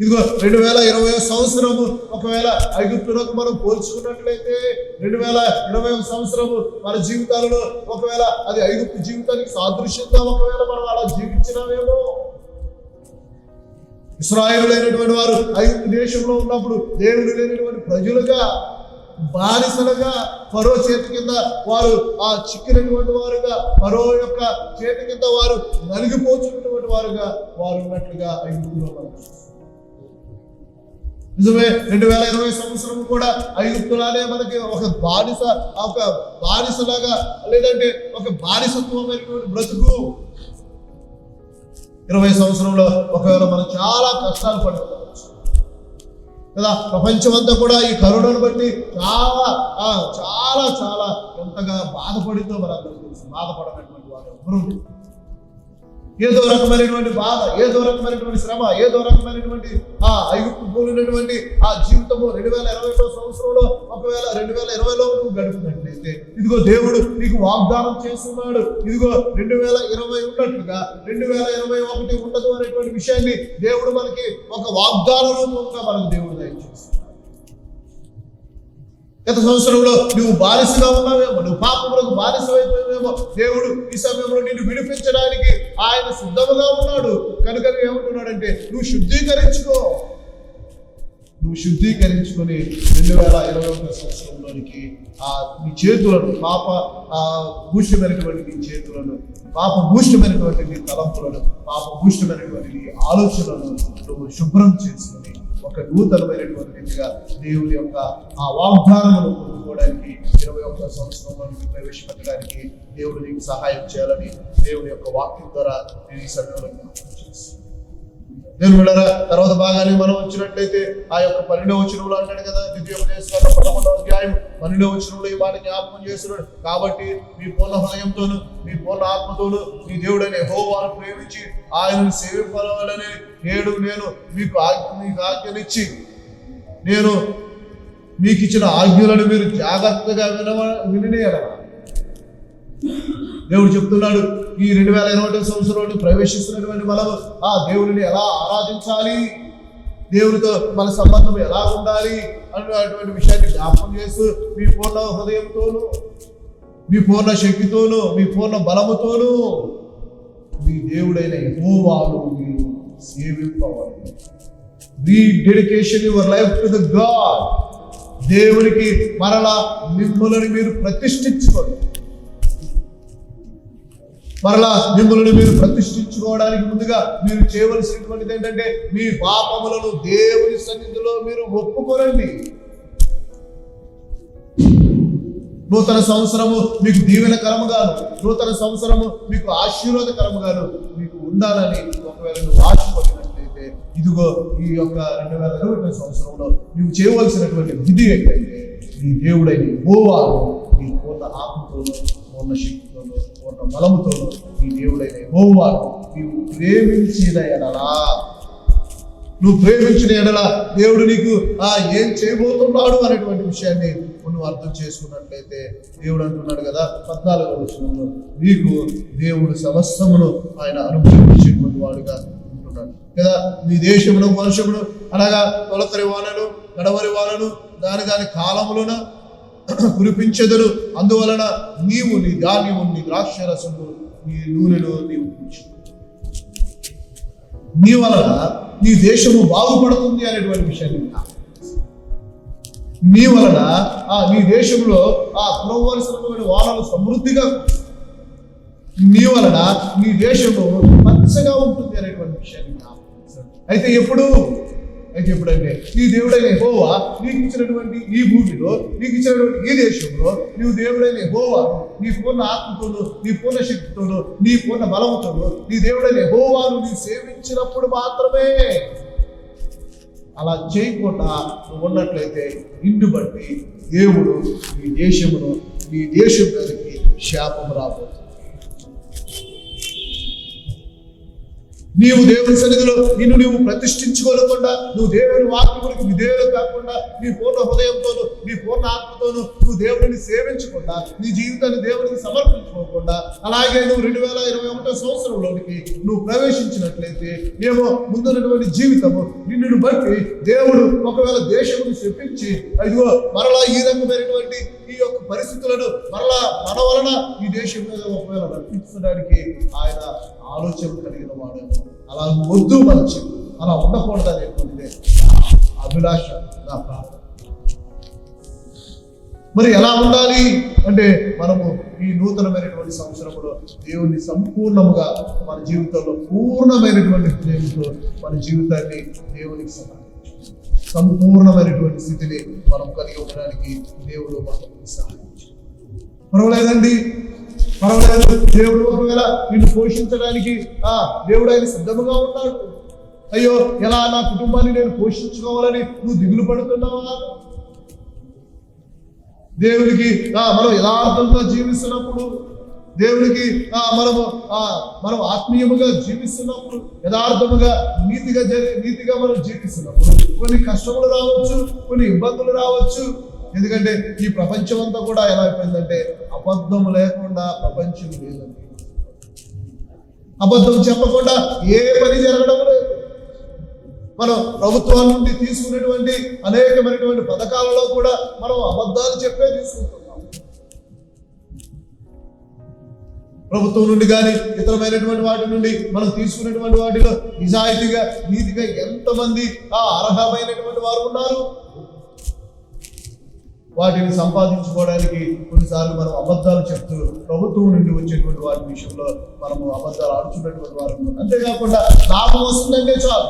ఇదిగో 2020 సంవత్సరము ఒకవేళ ఐగుప్తులకు మనం పోల్చుకున్నట్లయితే 2020 సంవత్సరము మన జీవితాలలో ఒకవేళ అది ఐగుప్తు జీవితానికి సాదృశ్యంగా ఒకవేళ మనం అలా జీవించినామేమో. ఇశ్రాయేలులైనటువంటి వారు ఐగుప్తు దేశంలో ఉన్నప్పుడు దేవుడు లేనటువంటి ప్రజలుగా బానిసలుగా ఫరో చేతి కింద వారు చిక్కినటువంటి వారుగా ఫరో యొక్క చేతి కింద వారు నలిగిపోతున్నటువంటి వారుగా వారు ఉన్నట్లుగా ఐగుప్తులో మనం నిజమే. 2020 సంవత్సరం కూడా ఐగుప్తులానే మనకి ఒక బానిసలాగా లేదంటే ఒక బానిసత్వమైనటువంటి బ్రతుకు. 20 సంవత్సరంలో ఒకవేళ మనం చాలా కష్టాలు పడుకోవచ్చు కదా. ప్రపంచమంతా కూడా ఈ కరోనాను బట్టి చాలా చాలా చాలా ఎంతగా బాధపడిందో మనందరికీ తెలుసు. బాధపడనటువంటి వారు ఎవరు ఏదో రకమైనటువంటి బాధ, ఏదో రకమైనటువంటి శ్రమ, ఏదో రకమైనటువంటి ఐగుప్తు పోలినటువంటి ఆ జీవితము 2020 సంవత్సరంలో ఒకవేళ 2020లో నువ్వు గడుపుతున్నట్లయితే ఇదిగో దేవుడు నీకు వాగ్దానం చేస్తున్నాడు. ఇదిగో 2020 ఉన్నట్లుగా 2021 ఉండదు అనేటువంటి విషయాన్ని దేవుడు మనకి ఒక వాగ్దాన రూపంగా మనకు దేవుడు దయచేస్తున్నాడు. గత సంవత్సరంలో నువ్వు బానిసగా ఉన్నావేమో, నువ్వు పాపములకు బానిసమైపోయావేమో. దేవుడు ఈ సమయంలో నిన్ను విడిపించడానికి ఆయన సిద్ధముగా ఉన్నాడు. కనుక ఏమంటున్నాడంటే నువ్వు శుద్ధీకరించుకో. నువ్వు శుద్ధీకరించుకొని 2021 సంవత్సరంలోనికి నీ చేతులను భూషమైనటువంటి నీ చేతులను, భూషమైనటువంటి నీ తలంపులను, భూషమైనటువంటి నీ ఆలోచనలను నువ్వు శుభ్రం చేసుకుని ఒక నూతనమైనటువంటి రీతిగా దేవుని యొక్క ఆ వాగ్దానమును పొందుకోవడానికి 21 సంవత్సరంలోనికి ప్రవేశపెట్టడానికి దేవుడు నీకు సహాయం చేయాలని దేవుని యొక్క వాక్యం ద్వారా నేను ఈ సమయంలో చేస్తాను. నేను వెళ్ళరా తర్వాత భాగాన్ని మనం వచ్చినట్లయితే ఆ యొక్క 12వ వచనంలో అంటాడు కదా, ద్వితీయోపదేశకాండం 11వ అధ్యాయం 12వ వచనంలో ఈ మాట జ్ఞాపకం చేస్తున్నాడు. కాబట్టి మీ పూర్ణ హృదయంతోను మీ పూర్ణ ఆత్మతోను మీ దేవుడైన యెహోవాను ప్రేమించి ఆయనను సేవింపవాలని నేను మీకు ఆజ్ఞనిచ్చి నేను మీకు ఇచ్చిన ఆజ్ఞలను మీరు జాగ్రత్తగా విననేయాలి. దేవుడు చెప్తున్నాడు ఈ 2021 సంవత్సరంలో ప్రవేశిస్తున్నటువంటి మనం ఆ దేవుడిని ఎలా ఆరాధించాలి, దేవుడితో మన సంబంధం ఎలా ఉండాలి అన్నటువంటి విషయాన్ని జ్ఞాపకం చేస్తూ మీ పూర్ణ హృదయంతోనూ మీ పూర్ణ శక్తితోనూ మీ పూర్ణ బలముతోనూ మీ దేవుడైన యెహోవాను మీరు సేవింపవాలి. Rededication your life to the God. దేవునికి మరలా మిమ్మల్ని మీరు ప్రతిష్ఠించుకోండి. మరలా మిమ్మల్ని మీరు ప్రతిష్ఠించుకోవడానికి ముందుగా మీరు చేయవలసినటువంటిది ఏంటంటే మీ పాపములను దేవుని సన్నిధిలో మీరు ఒప్పుకోరండి. నూతన సంవత్సరము మీకు దీవెనకరముగాను, నూతన సంవత్సరము మీకు ఆశీర్వాదకరముగాను మీకు ఉండాలని ఒకవేళ నువ్వు ఆశపడినట్లయితే ఇదిగో ఈ యొక్క 2021 సంవత్సరంలో నువ్వు చేయవలసినటువంటి విధి ఏంటంటే నీ దేవుడైన యెహోవాను నీ పూర్ణ ఆత్మతోనూ పూర్ణ శక్తితోనూ పూర్ణ బలముతోనూ నీ దేవుడైన యెహోవాను నీవు ప్రేమించిన ఎడలా, నువ్వు ప్రేమించిన ఎడల దేవుడు నీకు ఏం చేయబోతున్నాడు అనేటువంటి విషయాన్ని నువ్వు అర్థం చేసుకున్నట్లయితే దేవుడు అంటున్నాడు కదా 14వ వచనంలో నీకు దేవుడు సమస్తమును ఆయన అనుగ్రహించేటువంటి వాడుగా ఉంటున్నాడు కదా. నీ దేశమును వర్షమును అనగా తొలకరి వానను గడవరి వానను దాని కాలములోన కురిపించెదరు. అందువలన నీవు నీ ధాన్యము నీ ద్రాక్షరసము నీ నూనెను నీవు నీ వలన నీ దేశము బాగుపడుతుంది అనేటువంటి విషయాన్ని నీ వలన నీ దేశంలో కురవలసినటువంటి వానలు సమృద్ధిగా, నీ వలన నీ దేశము మంచిగా ఉంటుంది అనేటువంటి విషయాన్ని. అయితే ఎప్పుడంటే నీ దేవుడైన యెహోవా నీకు ఇచ్చినటువంటి ఈ భూమిలో, నీకు ఇచ్చినటువంటి ఈ దేశంలో నీవు దేవుడైన యెహోవాను నీ పూర్ణ ఆత్మతోను నీ పూర్ణ శక్తితోను నీ పూర్ణ బలముతోను నీ దేవుడైన యెహోవాను నీ సేవించినప్పుడు మాత్రమే. అలా చేయకుండా నువ్వు ఉన్నట్లయితే నిన్ను బట్టి దేవుడు నీ దేశం మీదకి శాపం రాబోతుంది. నీవు దేవుని సన్నిధిలో నిన్ను నీవు ప్రతిష్ఠించుకోలేకుండా, నువ్వు దేవుని వాక్యములకు విధేయులు కాకుండా, నీ పూర్ణ హృదయంతోను నీ పూర్ణ ఆత్మతోను నువ్వు దేవుడిని సేవించకుండా, నీ జీవితాన్ని దేవునికి సమర్పించుకోకుండా, అలాగే నువ్వు 2021 సంవత్సరంలోనికి నువ్వు ప్రవేశించినట్లయితే ఏమో ముందున్నటువంటి జీవితము నిన్ను బట్టి దేవుడు ఒకవేళ దేశమును శపించి ఇదిగో మరలా ఈ రకమైనటువంటి ఈ యొక్క పరిస్థితులను మరలా మన వలన ఈ దేశం మీద ఒకవేళ రప్పించడానికి ఆయన ఆలోచన కలిగిన వాడు. అలా వద్దు మంచి అలా ఉండకూడదు అనేటువంటిదే అభిలాష, నా ప్రార్థన. మరి ఎలా ఉండాలి అంటే మనము ఈ నూతనమైనటువంటి సంవత్సరంలో దేవుని సంపూర్ణముగా మన జీవితంలో పూర్ణమైనటువంటి ప్రేమతో మన జీవితాన్ని దేవునికి సంపూర్ణమైనటువంటి స్థితిని మనం కలిగి ఉండడానికి దేవుడు మనకు సహాయించాడు. పర్వాలేదండి, దేవుడు ఒకవేళ నిన్ను పోషించడానికి దేవుడు ఆయన సిద్ధముగా ఉన్నాడు. అయ్యో ఎలా నా కుటుంబాన్ని నేను పోషించుకోవాలని నువ్వు దిగులు పడుతున్నావా? దేవునికి మనం యథార్థంగా జీవిస్తున్నప్పుడు, దేవునికి మనం ఆత్మీయముగా జీవిస్తున్నప్పుడు, యథార్థముగా నీతిగా మనం జీవిస్తున్నప్పుడు కొన్ని కష్టములు రావచ్చు, కొన్ని ఇబ్బందులు రావచ్చు. ఎందుకంటే ఈ ప్రపంచం అంతా కూడా ఎలా అయిపోయిందంటే అబద్ధం లేకుండా ప్రపంచం లేదండి. అబద్ధం చెప్పకుండా ఏ పని జరగడం లేదు. మనం ప్రభుత్వాల నుండి తీసుకునేటువంటి అనేకమైనటువంటి పథకాలలో కూడా మనం అబద్ధాలు చెప్పే తీసుకుంటున్నాం. ప్రభుత్వం నుండి కానీ ఇతరమైనటువంటి వాటి నుండి మనం తీసుకునేటువంటి వాటిలో నిజాయితీగా నీతిగా ఎంతమంది అర్హమైనటువంటి వారు ఉన్నారు? వాటిని సంపాదించుకోవడానికి కొన్నిసార్లు మనం అబద్ధాలు చెప్తూ ప్రభుత్వం నుండి వచ్చేటువంటి వాటి విషయంలో మనము అబద్ధాలు ఆడుతున్నటువంటి వారు. అంతేకాకుండా లాభం వస్తుందంటే చాలు,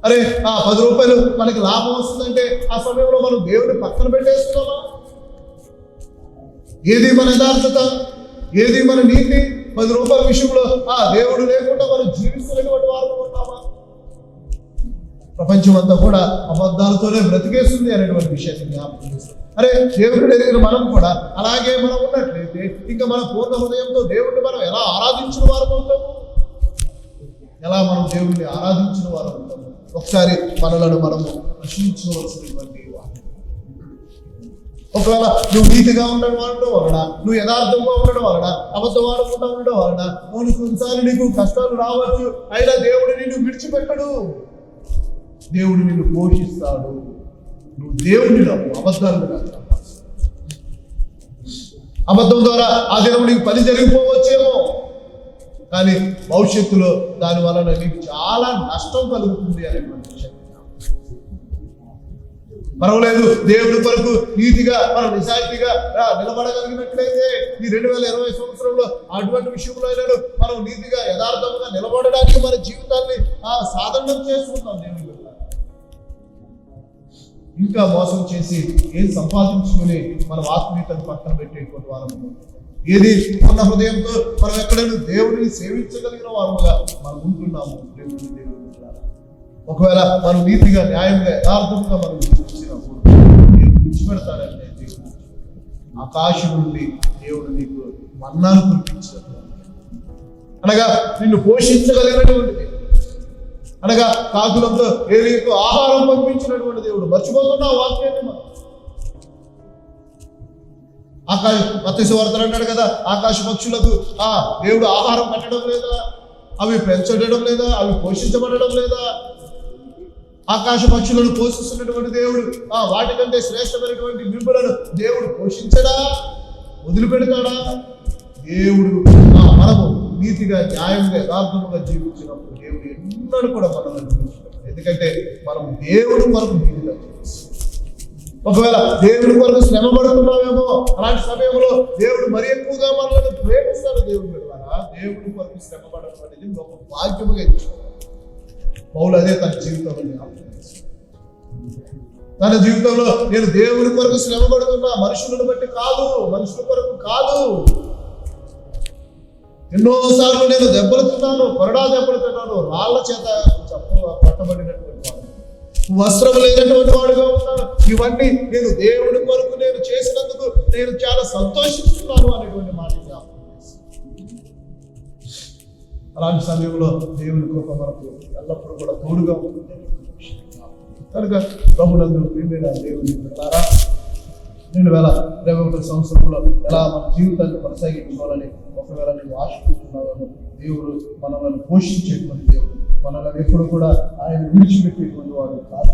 అరే 10 రూపాయలు మనకి లాభం వస్తుందంటే ఆ సమయంలో మనం దేవుని పక్కన పెట్టేస్తున్నామా? ఏది మన యథార్థత, ఏది మన నీతి? 10 రూపాయల విషయంలో దేవుడు లేకుండా మనం జీవిస్తున్నటువంటి వారు ఉంటామా? ప్రపంచం అంతా కూడా అబద్ధాలతోనే బ్రతికేస్తుంది అనేటువంటి విషయాన్ని జ్ఞాపకం చేస్తాం. అరే దేవుడు ఎదిగిన మనం కూడా అలాగే మనం ఉన్నట్లయితే ఇంకా మన పూర్ణ హృదయంతో దేవుడిని మనం ఎలా ఆరాధించిన వారు అవుతాము? ఎలా మనం దేవుడిని ఆరాధించిన వారు అవుతాము? ఒకసారి మనలను మనము ప్రశ్నించవలసినటువంటి వారు. ఒకవేళ నువ్వు నీతిగా ఉండడం వలన, నువ్వు యథార్థంగా ఉండడం వలన, అబద్ధం ఆడకుండా ఉండడం వలన కొన్నిసార్లు నీకు కష్టాలు రావచ్చు. అయినా దేవుడు నిన్ను విడిచిపెట్టడు, దేవుడు నిన్ను పోషిస్తాడు. నువ్వు దేవుడిని నమ్ము, అబద్ధాలను కాదు. అబద్ధం ద్వారా ఆ దినం నీకు పని జరిగిపోవచ్చేమో, కానీ భవిష్యత్తులో దాని వలన నీకు చాలా నష్టం కలుగుతుంది అనేటువంటి విషయం. పర్వాలేదు, దేవుడి కొరకు నీతిగా మనం నిజాయితీగా నిలబడగలిగినట్లయితే ఈ 2020 సంవత్సరంలో అటువంటి విషయంలో అయినాడు మనం నీతిగా యథార్థంగా నిలబడడానికి మన జీవితాన్ని సాధనం చేసుకుంటాం. దేవుడి ఇంకా మోసం చేసి ఏది సంపాదించుకుని మనం ఆత్మీయతను పక్కన పెట్టేటువంటి వారము, ఏది ఉన్న హృదయంతో మనం ఎక్కడైనా దేవుడిని సేవించగలిగిన వారుగా మనం ఉంటున్నాము. దేవుడు ఒకవేళ మనం నీతిగా న్యాయంగా యథార్థంగా మనం జీవించినప్పుడు దేవుడు విడిచిపెడతాడంటే దేవుడు ఆకాశం నుండి దేవుడు నీకు మన్నాను కురిపించినట్టు, అనగా నిన్ను పోషించగలిగినటువంటి, అనగా కాకులంతో ఏలియకు ఆహారం పంపించినటువంటి దేవుడు. మర్చిపోతున్నా వాక్యాన్ని మనం. మత్తయి వార్తలు అంటాడు కదా, ఆకాశ పక్షులకు దేవుడు ఆహారం పెట్టడం లేదా? అవి పెంచడం లేదా? అవి పోషించబడడం లేదా? ఆకాశ పక్షులను పోషిస్తున్నటువంటి దేవుడు వాటికంటే శ్రేష్టమైనటువంటి మింపులను దేవుడు పోషించడా? వదిలిపెడతాడా? దేవుడు మనము నీతిగా న్యాయంగా యథార్థముగా జీవించినప్పుడు దేవుడు ఎన్నడూ కూడా మనల్ని విడిచిపెట్టడు. ఎందుకంటే మనం దేవుడు కొరకు నీతిగా జీవిస్తాం. ఒకవేళ దేవుడి కొరకు శ్రమ పడుతున్నామేమో, అలాంటి సమయంలో దేవుడు మరి ఎక్కువగా మనల్ని ప్రేమిస్తాడు. దేవుడి ద్వారా దేవుడి కొరకు శ్రమ పడడం అనేది గొప్ప భాగ్యముగా ఇచ్చాడు. పౌలు అదే తన జీవితంలో తన జీవితంలో నేను దేవుని కొరకు శ్రమ పడుతున్నా, మనుషులను బట్టి కాదు, మనుషుల కొరకు కాదు. ఎన్నోసార్లు నేను దెబ్బలు తిన్నాను, కొరడా దెబ్బలు తిన్నాను, రాళ్ల చేత పట్టబడినటువంటి వాడు, వస్త్రం లేనటువంటి వాడుగా ఉన్నాను. ఇవన్నీ నేను దేవుని కొరకు నేను చేసినందుకు నేను చాలా సంతోషిస్తున్నాను అనేటువంటి మాట. అలాంటి సమయంలో దేవుని కృప మనకు ఎల్లప్పుడూ కూడా తోడుగా ఉంటుంది కనుక ప్రభునందు ప్రియమైన దేవుని బిడ్డలారా, 2021 సంవత్సరంలో ఎలా మన జీవితాన్ని కొనసాగించుకోవాలని ఒకవేళ నేను ఆశిస్తున్నాను. దేవుడు మనల్ని పోషించేటువంటి దేవుడు, మనల్ని ఎప్పుడు కూడా ఆయన విడిచిపెట్టేటువంటి వాడు కాదు.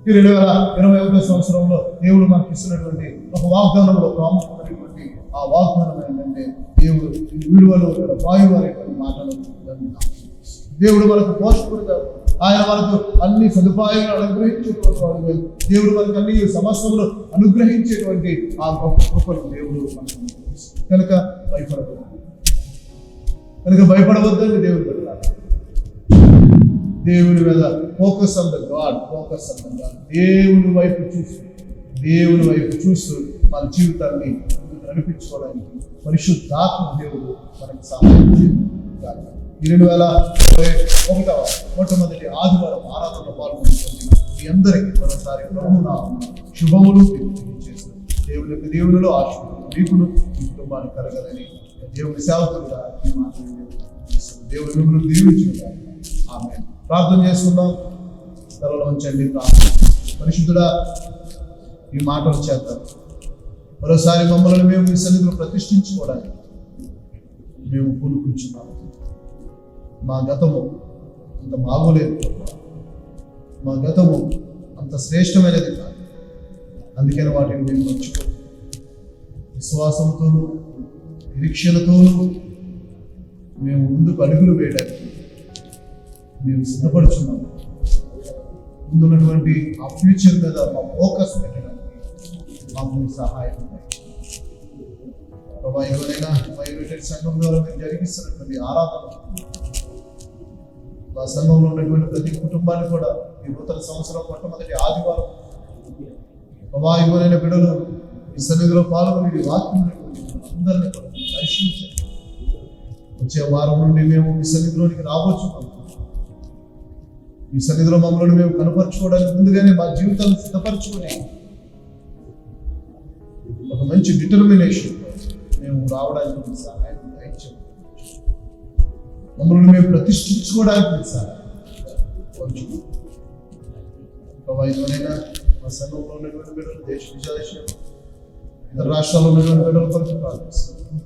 ఈ 2021 సంవత్సరంలో దేవుడు మనకి ఇస్తున్నటువంటి ఒక వాగ్దానంలో ప్రాముఖ్యమైనటువంటి ఆ వాగ్దానం ఏంటంటే దేవుడు విలువలో వాయువు అనేటువంటి మాటలు. దేవుడు మనకు పోషకుడుగా, ఆయన మనకు అన్ని సదుపాయాలను అనుగ్రహించేటువంటి వాడు, దేవుడు మనకు అన్ని సమస్యలను అనుగ్రహించేటువంటి ఆ గొప్ప కృపను దేవుడు మనకు కనుక భయపడవద్దని దేవుడు పెట్టాలి. దేవుని మీద focus on the God, focus on the God. దేవుని వైపు చూస్తూ మన జీవితాన్ని నడిపించుకోవడానికి పరిశుద్ధాత్మ దేవుడు మనకు సహాయం చేయాలి. ఈ 2021 మొట్టమొదటి ఆదివారం ఆరాధనలో పాల్గొంటుంది మీ అందరికీ మరోసారి శుభములు తెలియజేస్తాం. దేవుని యొక్క దేవునిలో ఆశీర్వాదం మీకును మీ కుటుంబానికి కలగలని దేవుని సేవకులుగా ఈ మాటలు దేవుని మిమ్మల్ని దీవించుకుంటారు. ఆమె ప్రార్థన చేసుకుందాం. త్వరలో ఉంచండి. పరిశుద్ధుడా, ఈ మాటలు చేద్దాం. మరోసారి మమ్మల్ని మేము మీ సన్నిధిలో ప్రతిష్ఠించుకోవడానికి మేము పూనుకుంటున్నాము. మా గతము అంత బాగోలేదు, మా గతము అంత శ్రేష్టమైనది కాదు. అందుకని వాటిని మేము మర్చిపోతాం. విశ్వాసంతోనూ నిరీక్షణతోనూ మేము ముందుకు అడుగులు వేయడానికి మేము సిద్ధపడుచున్నాము. ముందున్నటువంటి ఆ ఫ్యూచర్ మీద మా ఫోకస్ పెట్టడానికి మాకు సహాయం ఉన్నాయి. ప్రభా, ఎవరైనా మా యునైటెడ్ సంఘం ద్వారా మేము జరిగిస్తున్నటువంటి ఆరాధన, మా సంఘంలో ఉన్నటువంటి ప్రతి కుటుంబాన్ని కూడా ఈ నూతన సంవత్సరం మొట్టమొదటి ఆదివారం ప్రభా, ఎవరైనా బిడ్డలు ఈ సన్నిధిలో పాల్గొని వాక్యం అందరినీ కూడా దర్శించండి. వచ్చే వారం నుండి మేము ఈ సన్నిధిలోనికి రాబోతున్నాం. ఈ సన్నిధిలో మమ్మల్ని మేము కనపరుచుకోవడానికి ముందుగానే మా జీవితాన్ని సిద్ధపరచుకుని ఒక మంచి డిటర్మినేషన్ మేము రావడానికి సహాయం దయచేయండి. మమ్మల్ని మేము ప్రతిష్ఠించుకోవడానికి సహాయం. ఎవరైనా మా సంఘంలో ఉన్నటువంటి బిడ్డలు దేశ విదేశాలు ఇతర రాష్ట్రాల్లో ఉన్నటువంటి బిడ్డల కొరకు ప్రార్థిస్తున్నాం.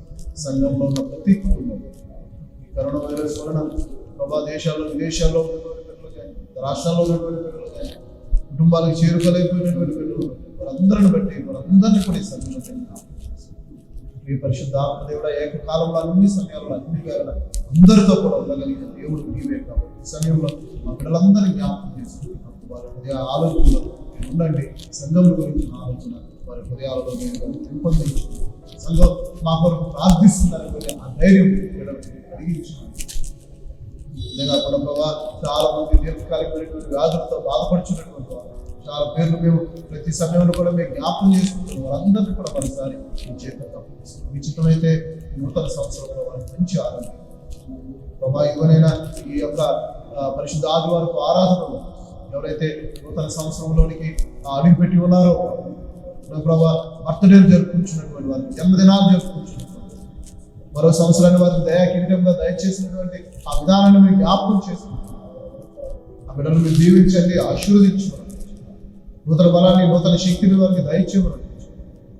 సంఘంలో ఉన్న ప్రతి కుటుంబం కరోనా వైరస్ వలన ప్రభా దేశాల్లో విదేశాల్లో ఉన్నటువంటి బిడ్డలు కానీ రాష్ట్రాల్లో ఉన్నటువంటి బిడ్డలు కానీ కుటుంబాలకు చేరుకోలేకపోయినటువంటి బిడ్డలు వారందరిని బట్టి వారందరినీ కూడా ఈ సంఘంలో ఈ పరిశుద్ధ ఆత్మదేవుడ ఏకకాలంలో అన్ని సమయాల్లో అన్ని వేళ అందరితో కూడా ఉండగలిగిన దేవుడు నీవే. కాబట్టి ఈ సమయంలో మా బిడ్డలందరినీ జ్ఞాపకం చేసుకుంటున్నాం. వారి హృదయ ఆలోచనలో ఉండండి. సంఘం గురించి ఆలోచన వారి హృదయాలలో పెంపొందించు. సంఘం మా కొరకు ప్రార్థిస్తున్నారని ఆ ధైర్యం కలిగించున్నాను. నిజంగా కూడా ప్రభావ చాలా మంది దీర్ఘకాలికమైనటువంటి వ్యాధులతో బాధపడుచున్నటువంటి వారు చాలా పేర్లు మేము ప్రతి సమయంలో కూడా మేము జ్ఞాపకం చేసుకుంటున్నాం. వారందరినీ కూడా మరోసారి మీ చేత విచితమైతే నూతన సంవత్సరంలో వారికి మంచి ఆరోగ్యం ప్రభా, ఎవరైనా ఈ యొక్క పరిశుద్ధ ఆదివారపు ఆరాధనలో ఎవరైతే నూతన సంవత్సరంలోనికి అడుగుపెట్టి ఉన్నారో ప్రభా, బర్త్డేలు జరుపుకుంటున్నటువంటి వారికి జన్మదినాలు జరుపుకుంటున్నటువంటి మరో సంవత్సరాన్ని వారికి దయాకిరీటంగా దయచేసినటువంటి ఆ విధానాన్ని మీరు జ్ఞాపకం చేసుకుంటున్నారు. ఆ బిడ్డలు మీరు దీవించండి, ఆశీర్వదించుకోండి. నూతన బలాన్ని నూతన శక్తిని వారికి దయచేయమని.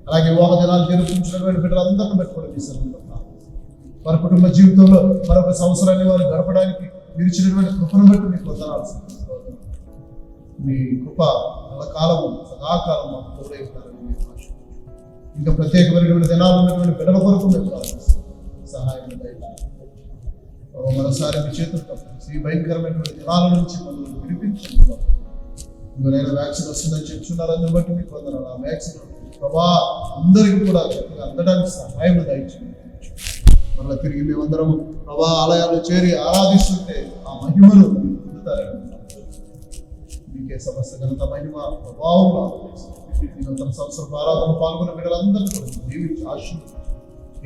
అలాగే వివాహ దినాలు జరుపుకుంటున్నటువంటి బిడ్డలందరినీ పెట్టుకోవడం తీసుకుంటున్నారు. వారి కుటుంబ జీవితంలో మరొక సంవత్సరాన్ని వారు గడపడానికి మీరు ఇచ్చినటువంటి కృపను బట్టి మీకు వందనాలు. మీ కృప కాలము సదాకాలం మాకు తోడైపోతారని ఇంకా ప్రత్యేకమైనటువంటి దినాలు ఉన్నటువంటి బిడ్డల కొరకు మేము ప్రార్థిస్తాం. సహాయం మరోసారి మీ చేతులతో ఈ భయంకరమైనటువంటి దినాల నుంచి మమ్మల్ని విడిపించుకుంటాం. ఎవరైనా వ్యాక్సిన్ వస్తుందని చెప్తున్నారు, అందుని బట్టి మీకు వందనాలు. ఆ వ్యాక్సిన్ ప్రభా అందరికీ కూడా చక్కగా అందడానికి సహాయం దయచేయండి. మళ్ళీ తిరిగి మేమందరం ప్రభా ఆలయాలు చేరి ఆరాధిస్తుంటే ఆ మహిమను పొందుతారండి. మీకే సమస్త ఘనత మహిమ ప్రభావం నూతన సంవత్సరం ఆరాధన పాల్గొన్న బిడ్డలందరూ కూడా జీవించి ఆశీర్వదించండి.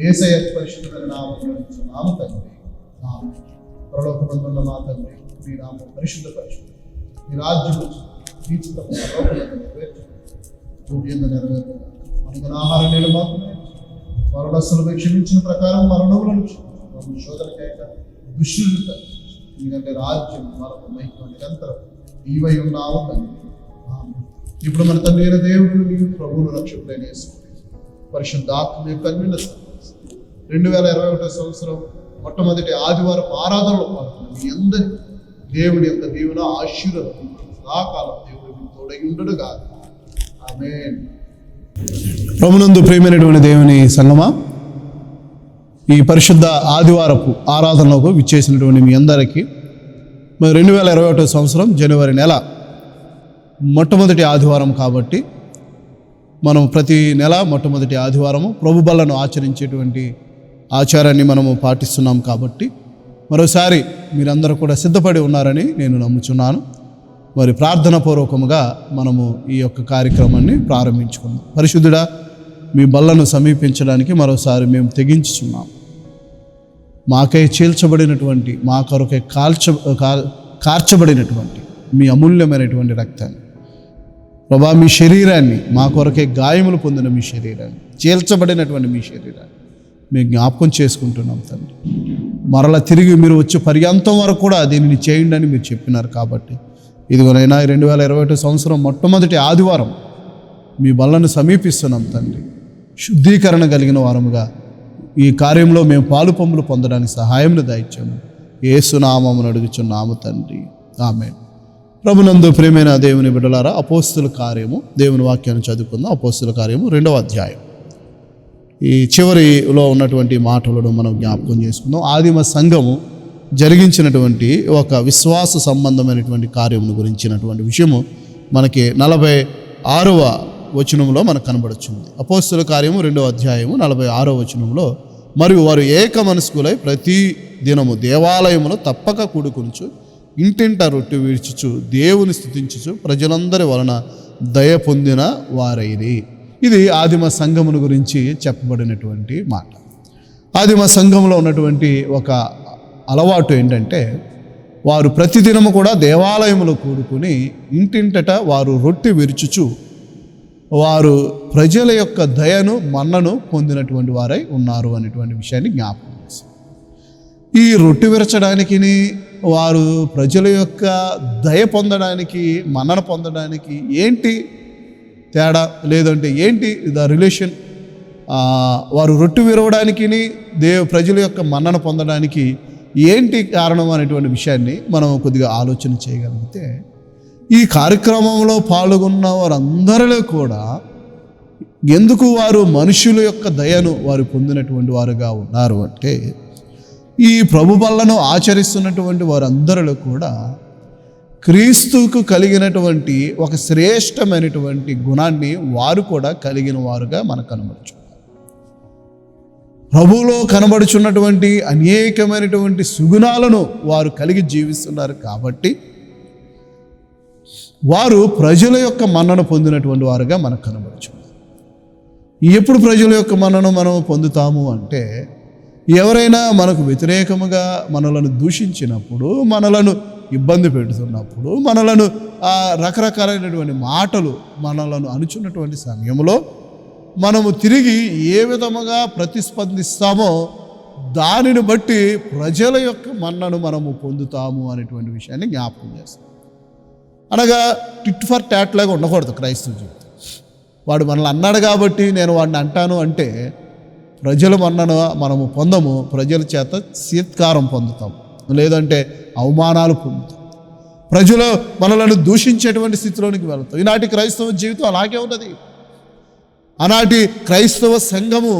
యేసయ్య పరిశుద్ధమైన నామం తండ్రి, పరలోకమందున్న మా తండ్రి, మీ నామం పరిశుద్ధ పరిశుద్ధి, మీ రాజ్యం నెరవేరు. అందుకని ఆహారం నేను మాత్రమే మరణస్తులు క్షమించిన ప్రకారం మరణములను క్షమించు. శోధనకైక దుష్టులు ఎందుకంటే రాజ్యం మరొక మహిమ నిరంతరం ఈవై ఉన్నావు తండ్రి. ఇప్పుడు మన తండ్రి అయిన దేవుడు నీవు ప్రభువును రక్షకుడైన పరిశుద్ధ ఆత్మ యొక్క 2021 సంవత్సరం మొట్టమొదటి ఆదివారం ఆరాధనలో పాల్గొన్న మీ అందరి దేవుడి యొక్క దీవెన ఆశీర్వాదం సదాకాలం దేవుడు మీకు తోడై ఉండునుగా. ఆమేన్. ప్రభునందు ప్రియమైనటువంటి దేవుని సంగమా, ఈ పరిశుద్ధ ఆదివారపు ఆరాధనలకు విచ్చేసినటువంటి మీ అందరికీ 2021 సంవత్సరం జనవరి నెల మొట్టమొదటి ఆదివారం కాబట్టి మనం ప్రతి నెల మొట్టమొదటి ఆదివారము ప్రభు బలను ఆచరించేటువంటి ఆచారాన్ని మనము పాటిస్తున్నాం. కాబట్టి మరోసారి మీరందరూ కూడా సిద్ధపడి ఉన్నారని నేను నమ్ముచున్నాను. మరి ప్రార్థనాపూర్వకముగా మనము ఈ యొక్క కార్యక్రమాన్ని ప్రారంభించుకుందాం. పరిశుద్ధుడా, మీ బల్లను సమీపించడానికి మరోసారి మేము తెగించుచున్నాం. మాకై చీల్చబడినటువంటి, మా కొరకై కార్చబడినటువంటి మీ అమూల్యమైనటువంటి రక్తాన్ని ప్రభా, మీ శరీరాన్ని, మా కొరకై గాయములు పొందిన మీ శరీరాన్ని, చీల్చబడినటువంటి మీ శరీరాన్ని మేము జ్ఞాపకం చేసుకుంటున్నాం తండ్రి. మరలా తిరిగి మీరు వచ్చే పర్యంతం వరకు కూడా దీనిని చేయండి అని మీరు చెప్పినారు. కాబట్టి ఇదిగోనైనా 2021 సంవత్సరం మొట్టమొదటి ఆదివారం మీ బల్లను సమీపిస్తున్నాం తండ్రి. శుద్ధీకరణ కలిగిన వారముగా ఈ కార్యంలో మేము పాలు పంపులు పొందడానికి సహాయం దయచేయము. యేసునామమున అడుగుచున్నాము తండ్రి, ఆమేన్. ప్రభునందు ప్రియమైన దేవుని బిడ్డలారా, అపోస్తుల కార్యము, దేవుని వాక్యాన్ని చదువుకుందాం. అపోస్తుల కార్యము 2వ అధ్యాయం. ఈ చివరిలో ఉన్నటువంటి మాటలను మనం జ్ఞాపకం చేసుకుందాం. ఆదిమ సంఘము జరిగించినటువంటి ఒక విశ్వాస సంబంధమైనటువంటి కార్యమును గురించినటువంటి విషయము మనకి 46వ వచనంలో మనకు కనబడుతుంది. అపోస్తుల కార్యము 2వ అధ్యాయము 46వ వచనంలో, మరియు వారు ఏక మనస్కులై ప్రతి దినము దేవాలయములో తప్పక కూడుకొనుచు ఇంటింట రొట్టె విడిచుచు దేవుని స్తుతించుచు ప్రజలందరి వలన దయ పొందిన వారైరి. ఇది ఆదిమ సంఘమును గురించి చెప్పబడినటువంటి మాట. ఆదిమ సంఘంలో ఉన్నటువంటి ఒక అలవాటు ఏంటంటే, వారు ప్రతిదినము కూడా దేవాలయంలో కూడుకుని ఇంటింటట వారు రొట్టె విరుచుచు వారు ప్రజల యొక్క దయను మన్నను పొందినటువంటి వారై ఉన్నారు అనేటువంటి విషయాన్ని జ్ఞాపకం చేస్తారు. ఈ రొట్టె విరచడానికి, వారు ప్రజల యొక్క దయ పొందడానికి, మన్నన పొందడానికి ఏంటి తేడా, లేదంటే ఏంటి ద రిలేషన్? వారు రొట్టె విరవడానికి, ప్రజల యొక్క మన్నన పొందడానికి ఏంటి కారణం అనేటువంటి విషయాన్ని మనం కొద్దిగా ఆలోచన చేయగలిగితే, ఈ కార్యక్రమంలో పాల్గొన్న వారందరిలో కూడా ఎందుకు వారు మనుషుల యొక్క దయను వారు పొందినటువంటి వారుగా ఉన్నారు అంటే, ఈ ప్రభు బలను ఆచరిస్తున్నటువంటి వారందరిలో కూడా క్రీస్తుకు కలిగినటువంటి ఒక శ్రేష్టమైనటువంటి గుణాన్ని వారు కూడా కలిగిన వారుగా మనకు కనబడుచున్నారు. ప్రభువులో కనబడుచున్నటువంటి అనేకమైనటువంటి సుగుణాలను వారు కలిగి జీవిస్తున్నారు కాబట్టి వారు ప్రజల యొక్క మన్నన పొందినటువంటి వారుగా మనకు కనబడుచున్నారు. ఎప్పుడు ప్రజల యొక్క మన్నను మనం పొందుతాము అంటే, ఎవరైనా మనకు వ్యతిరేకముగా మనలను దూషించినప్పుడు, మనలను ఇబ్బంది పెడుతున్నప్పుడు, మనలను రకరకాలైనటువంటి మాటలు మనలను అనుచున్నటువంటి సమయంలో మనము తిరిగి ఏ విధముగా ప్రతిస్పందిస్తామో దానిని బట్టి ప్రజల యొక్క మన్నను మనము పొందుతాము అనేటువంటి విషయాన్ని జ్ఞాపకం చేస్తాం. అనగా టిట్ ఫర్ టాట్ లాగా ఉండకూడదు క్రైస్తవ జీవితం. వాడు మనల్ని అన్నాడు కాబట్టి నేను వాడిని అంటాను అంటే ప్రజల మన్నను మనము పొందము, ప్రజల చేత సీత్కారం పొందుతాం, లేదంటే అవమానాలు పొందుతాం, ప్రజలు మనలను దూషించేటువంటి స్థితిలోనికి వెళ్తాం. ఈనాటి క్రైస్తవ జీవితం అలాగే ఉన్నది. ఆనాటి క్రైస్తవ సంఘము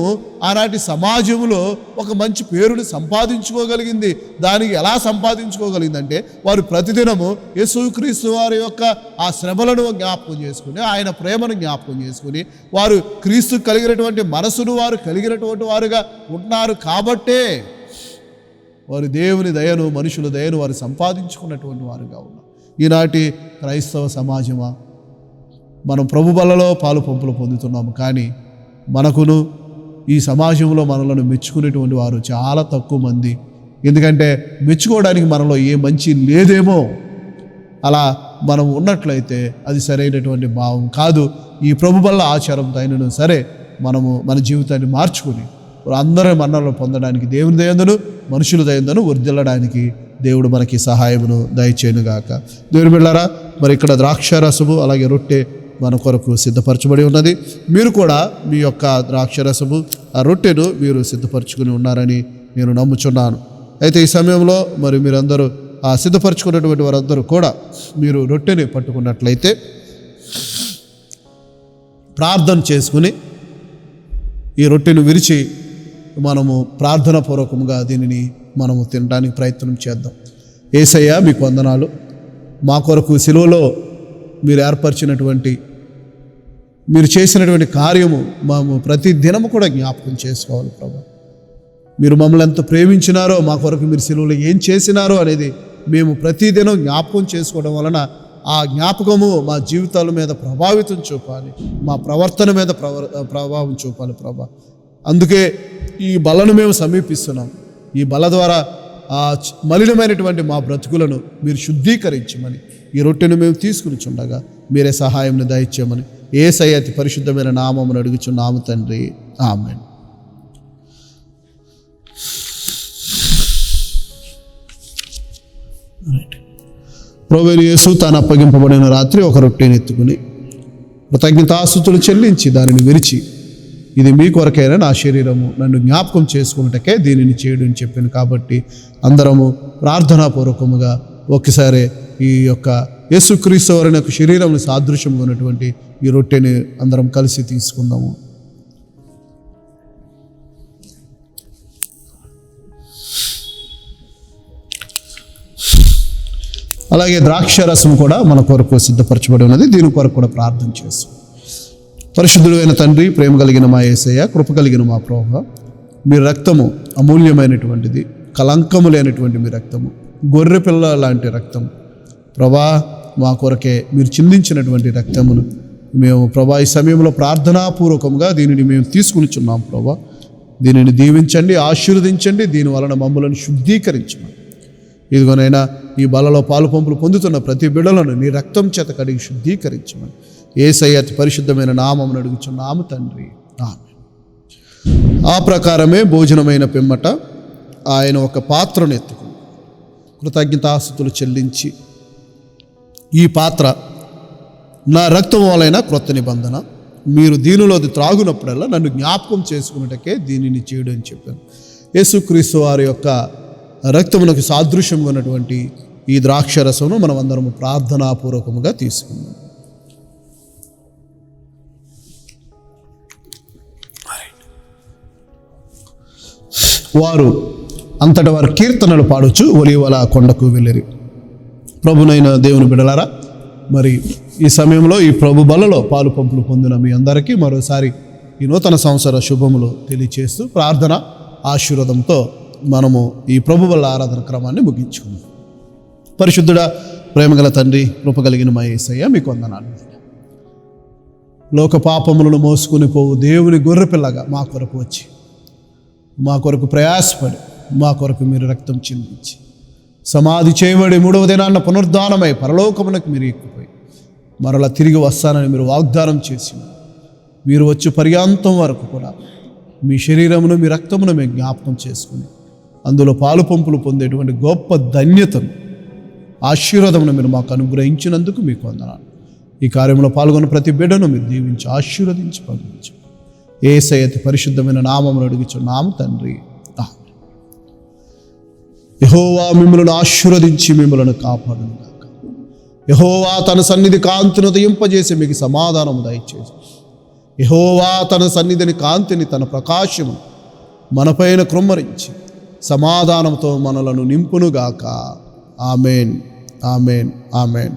ఆనాటి సమాజంలో ఒక మంచి పేరుని సంపాదించుకోగలిగింది. దానికి ఎలా సంపాదించుకోగలిగిందంటే, వారు ప్రతిదినము యేసుక్రీస్తు వారి యొక్క ఆ శ్రమలను జ్ఞాపకం చేసుకుని, ఆయన ప్రేమను జ్ఞాపకం చేసుకుని, వారు క్రీస్తు కలిగినటువంటి మనసును వారు కలిగినటువంటి వారుగా ఉన్నారు కాబట్టే వారు దేవుని దయను, మనుషుల దయను వారు సంపాదించుకున్నటువంటి వారుగా ఉన్నారు. ఈనాటి క్రైస్తవ సమాజమా, మనం ప్రభు బలలో పాలు పంపులు పొందుతున్నాము, కానీ మనకును ఈ సమాజంలో మనలను మెచ్చుకునేటువంటి వారు చాలా తక్కువ మంది. ఎందుకంటే మెచ్చుకోవడానికి మనలో ఏ మంచి లేదేమో. అలా మనం ఉన్నట్లయితే అది సరైనటువంటి భావం కాదు. ఈ ప్రభు బల్ల ఆచారంతో అయినను సరే మనము మన జీవితాన్ని మార్చుకుని అందరి మన్నలను పొందడానికి, దేవుని దయందును మనుషుల దయందును వర్ధిల్లడానికి దేవుడు మనకి సహాయమును దయచేయునుగాక. దేవుని బిడ్డలారా, మరి ఇక్కడ ద్రాక్షారసము అలాగే రొట్టె మన కొరకు సిద్ధపరచబడి ఉన్నది. మీరు కూడా మీ యొక్క ద్రాక్షరసము, ఆ రొట్టెను మీరు సిద్ధపరచుకుని ఉన్నారని నేను నమ్ముచున్నాను. అయితే ఈ సమయంలో మరి మీరందరూ ఆ సిద్ధపరచుకున్నటువంటి వారందరూ కూడా మీరు రొట్టెని పట్టుకున్నట్లయితే ప్రార్థన చేసుకుని ఈ రొట్టెను విరిచి మనము ప్రార్థనాపూర్వకంగా దీనిని మనము తినడానికి ప్రయత్నం చేద్దాం. యేసయ్య, మీకు వందనాలు. మా కొరకు సిలువలో మీరు ఏర్పరిచినటువంటి, మీరు చేసినటువంటి కార్యము మేము ప్రతి దినము కూడా జ్ఞాపకం చేసుకోవాలి ప్రభు. మీరు మమ్మల్ని ఎంత ప్రేమించినారో, మా కొరకు మీరు సిలువలో ఏం చేసినారో అనేది మేము ప్రతిదినం జ్ఞాపకం చేసుకోవడం వలన ఆ జ్ఞాపకము మా జీవితాల మీద ప్రభావితం చూపాలి, మా ప్రవర్తన మీద ప్రభావం చూపాలి ప్రభా. అందుకే ఈ బలను మేము సమీపిస్తున్నాం. ఈ బల ద్వారా ఆ మలినమైనటువంటి మా బ్రతుకులను మీరు శుద్ధీకరించమని, ఈ రొట్టెను మేము తీసుకుని చుండగా మీరే సహాయం దయచేయమని యేసయ్య అతి పరిశుద్ధమైన నామమును అడుగుచున్నాము తండ్రి, ఆమేన్. ప్రభువైన యేసు తాను అప్పగింపబడిన రాత్రి ఒక రొట్టెని ఎత్తుకుని కృతజ్ఞతాస్తుతులు చెల్లించి దానిని విరిచి, ఇది మీ కొరకైనా నా శరీరము, నన్ను జ్ఞాపకం చేసుకున్నటకే దీనిని చేయడం చెప్పాను. కాబట్టి అందరము ప్రార్థనాపూర్వకముగా ఒక్కసారి ఈ యొక్క యేసుక్రీస్తు వారి యొక్క శరీరంలో సాదృశ్యంగా ఉన్నటువంటి ఈ రొట్టెని అందరం కలిసి తీసుకుందాము. అలాగే ద్రాక్ష రసం కూడా మన కొరకు సిద్ధపరచబడి ఉన్నది. దీని కొరకు కూడా ప్రార్థన చేస్తాం. పరిశుద్ధుడు అయిన తండ్రి, ప్రేమ కలిగిన మా యేసయ్య, కృప కలిగిన మా ప్రభువా, మీ రక్తము అమూల్యమైనటువంటిది, కలంకము లేనటువంటి మీ రక్తము, గొర్రె పిల్ల లాంటి రక్తము ప్రభా, మా కొరకే మీరు చిందించినటువంటి రక్తమును మేము ప్రభా ఈ సమయంలో ప్రార్థనాపూర్వకంగా దీనిని మేము తీసుకునిచున్నాం. ప్రభా, దీనిని దీవించండి, ఆశీర్వదించండి, దీని వలన మమ్మల్ని శుద్ధీకరించండి. ఇదిగోనైనా ఈ బలలో పాలు పంపులు పొందుతున్న ప్రతి బిడ్డలను నీ రక్తం చేత కడిగి శుద్ధీకరించమని యేసయ్య అతి పరిశుద్ధమైన నామమును అడుగుచున్నాము తండ్రి, ఆమేన్. ఆ ప్రకారమే భోజనమైన పిమ్మట ఆయన ఒక పాత్రను ఎత్తుకుని కృతజ్ఞతాస్తుతులు చెల్లించి, ఈ పాత్ర నా రక్తం వలన క్రొత్త నిబంధన, మీరు దీనిలోది త్రాగునప్పుడల్లా నన్ను జ్ఞాపకం చేసుకున్నటకే దీనిని చేయడం అని చెప్పాను. యేసుక్రీస్తు వారి యొక్క రక్తమునకు సాదృశ్యంగా ఉన్నటువంటి ఈ ద్రాక్ష రసమును మనం అందరము ప్రార్థనాపూర్వకముగా తీసుకుందాం. వారు అంతట వారు కీర్తనలు పాడొచ్చు ఒలీవల కొండకు వెళ్ళిరి. ప్రభునైన దేవుని బిడలారా, మరి ఈ సమయంలో ఈ ప్రభు బలలో పాలు పంపులు పొందిన మీ అందరికీ మరోసారి ఈ నూతన సంవత్సర శుభములు తెలియచేస్తూ ప్రార్థన ఆశీర్వాదంతో మనము ఈ ప్రభు బల ఆరాధన క్రమాన్ని ముగించుకుందాం. పరిశుద్ధుడా, ప్రేమగల తండ్రి, కృప కలిగిన మా యేసయ్య, మీకు వందనాలు. లోక పాపములను మోసుకుని పోవు దేవుని గొర్రెపిల్లగా మా కొరకు వచ్చి, మా కొరకు ప్రయాసపడి, మా కొరకు మీరు రక్తం చిందించి, సమాధి చేయబడి 3వ దినాన్న పునరుద్ధానమై పరలోకమునకు మీరు ఎక్కిపోయి మరలా తిరిగి వస్తానని మీరు వాగ్దానం చేసి, మీరు వచ్చి పర్యాంతం వరకు కూడా మీ శరీరమును మీ రక్తమును మేము జ్ఞాపకం చేసుకుని అందులో పాలు పంపులు పొందేటువంటి గొప్ప ధన్యతను, ఆశీర్వాదమును మీరు మాకు అనుగ్రహించినందుకు మీకు వందనాలు. ఈ కార్యంలో పాల్గొన్న ప్రతి బిడ్డను మీరు దీవించి ఆశీర్వదించి పంపించు. యేసయ్య అతి పరిశుద్ధమైన నామమును అడుగుచున్నాము తండ్రి, ఆమేన్. యెహోవా మిమ్మల్ని ఆశీర్వదించి మిమ్మల్ని కాపాడును గాక. యెహోవా తన సన్నిధి కాంతిని ఉదయింపజేసి మీకు సమాధానము దయచేసి, యెహోవా తన సన్నిధిని కాంతిని తన ప్రకాశము మనపైన కృమ్మరించి సమాధానంతో మనలను నింపునుగాక. ఆమేన్, ఆమేన్, ఆమేన్.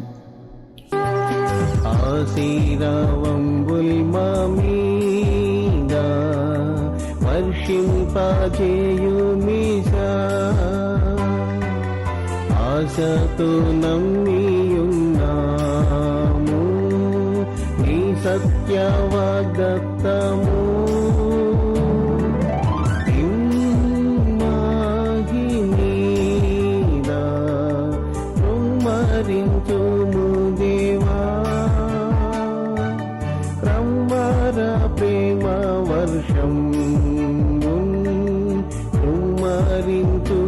ఆశీర్వాదంబుల్ మామీదా వర్షింపజేయుమిషా, ఆశతో నమ్మియున్నాము నీ సత్య వాగ్దత్తము. ప్రేమ వర్షం కుమ్మరించు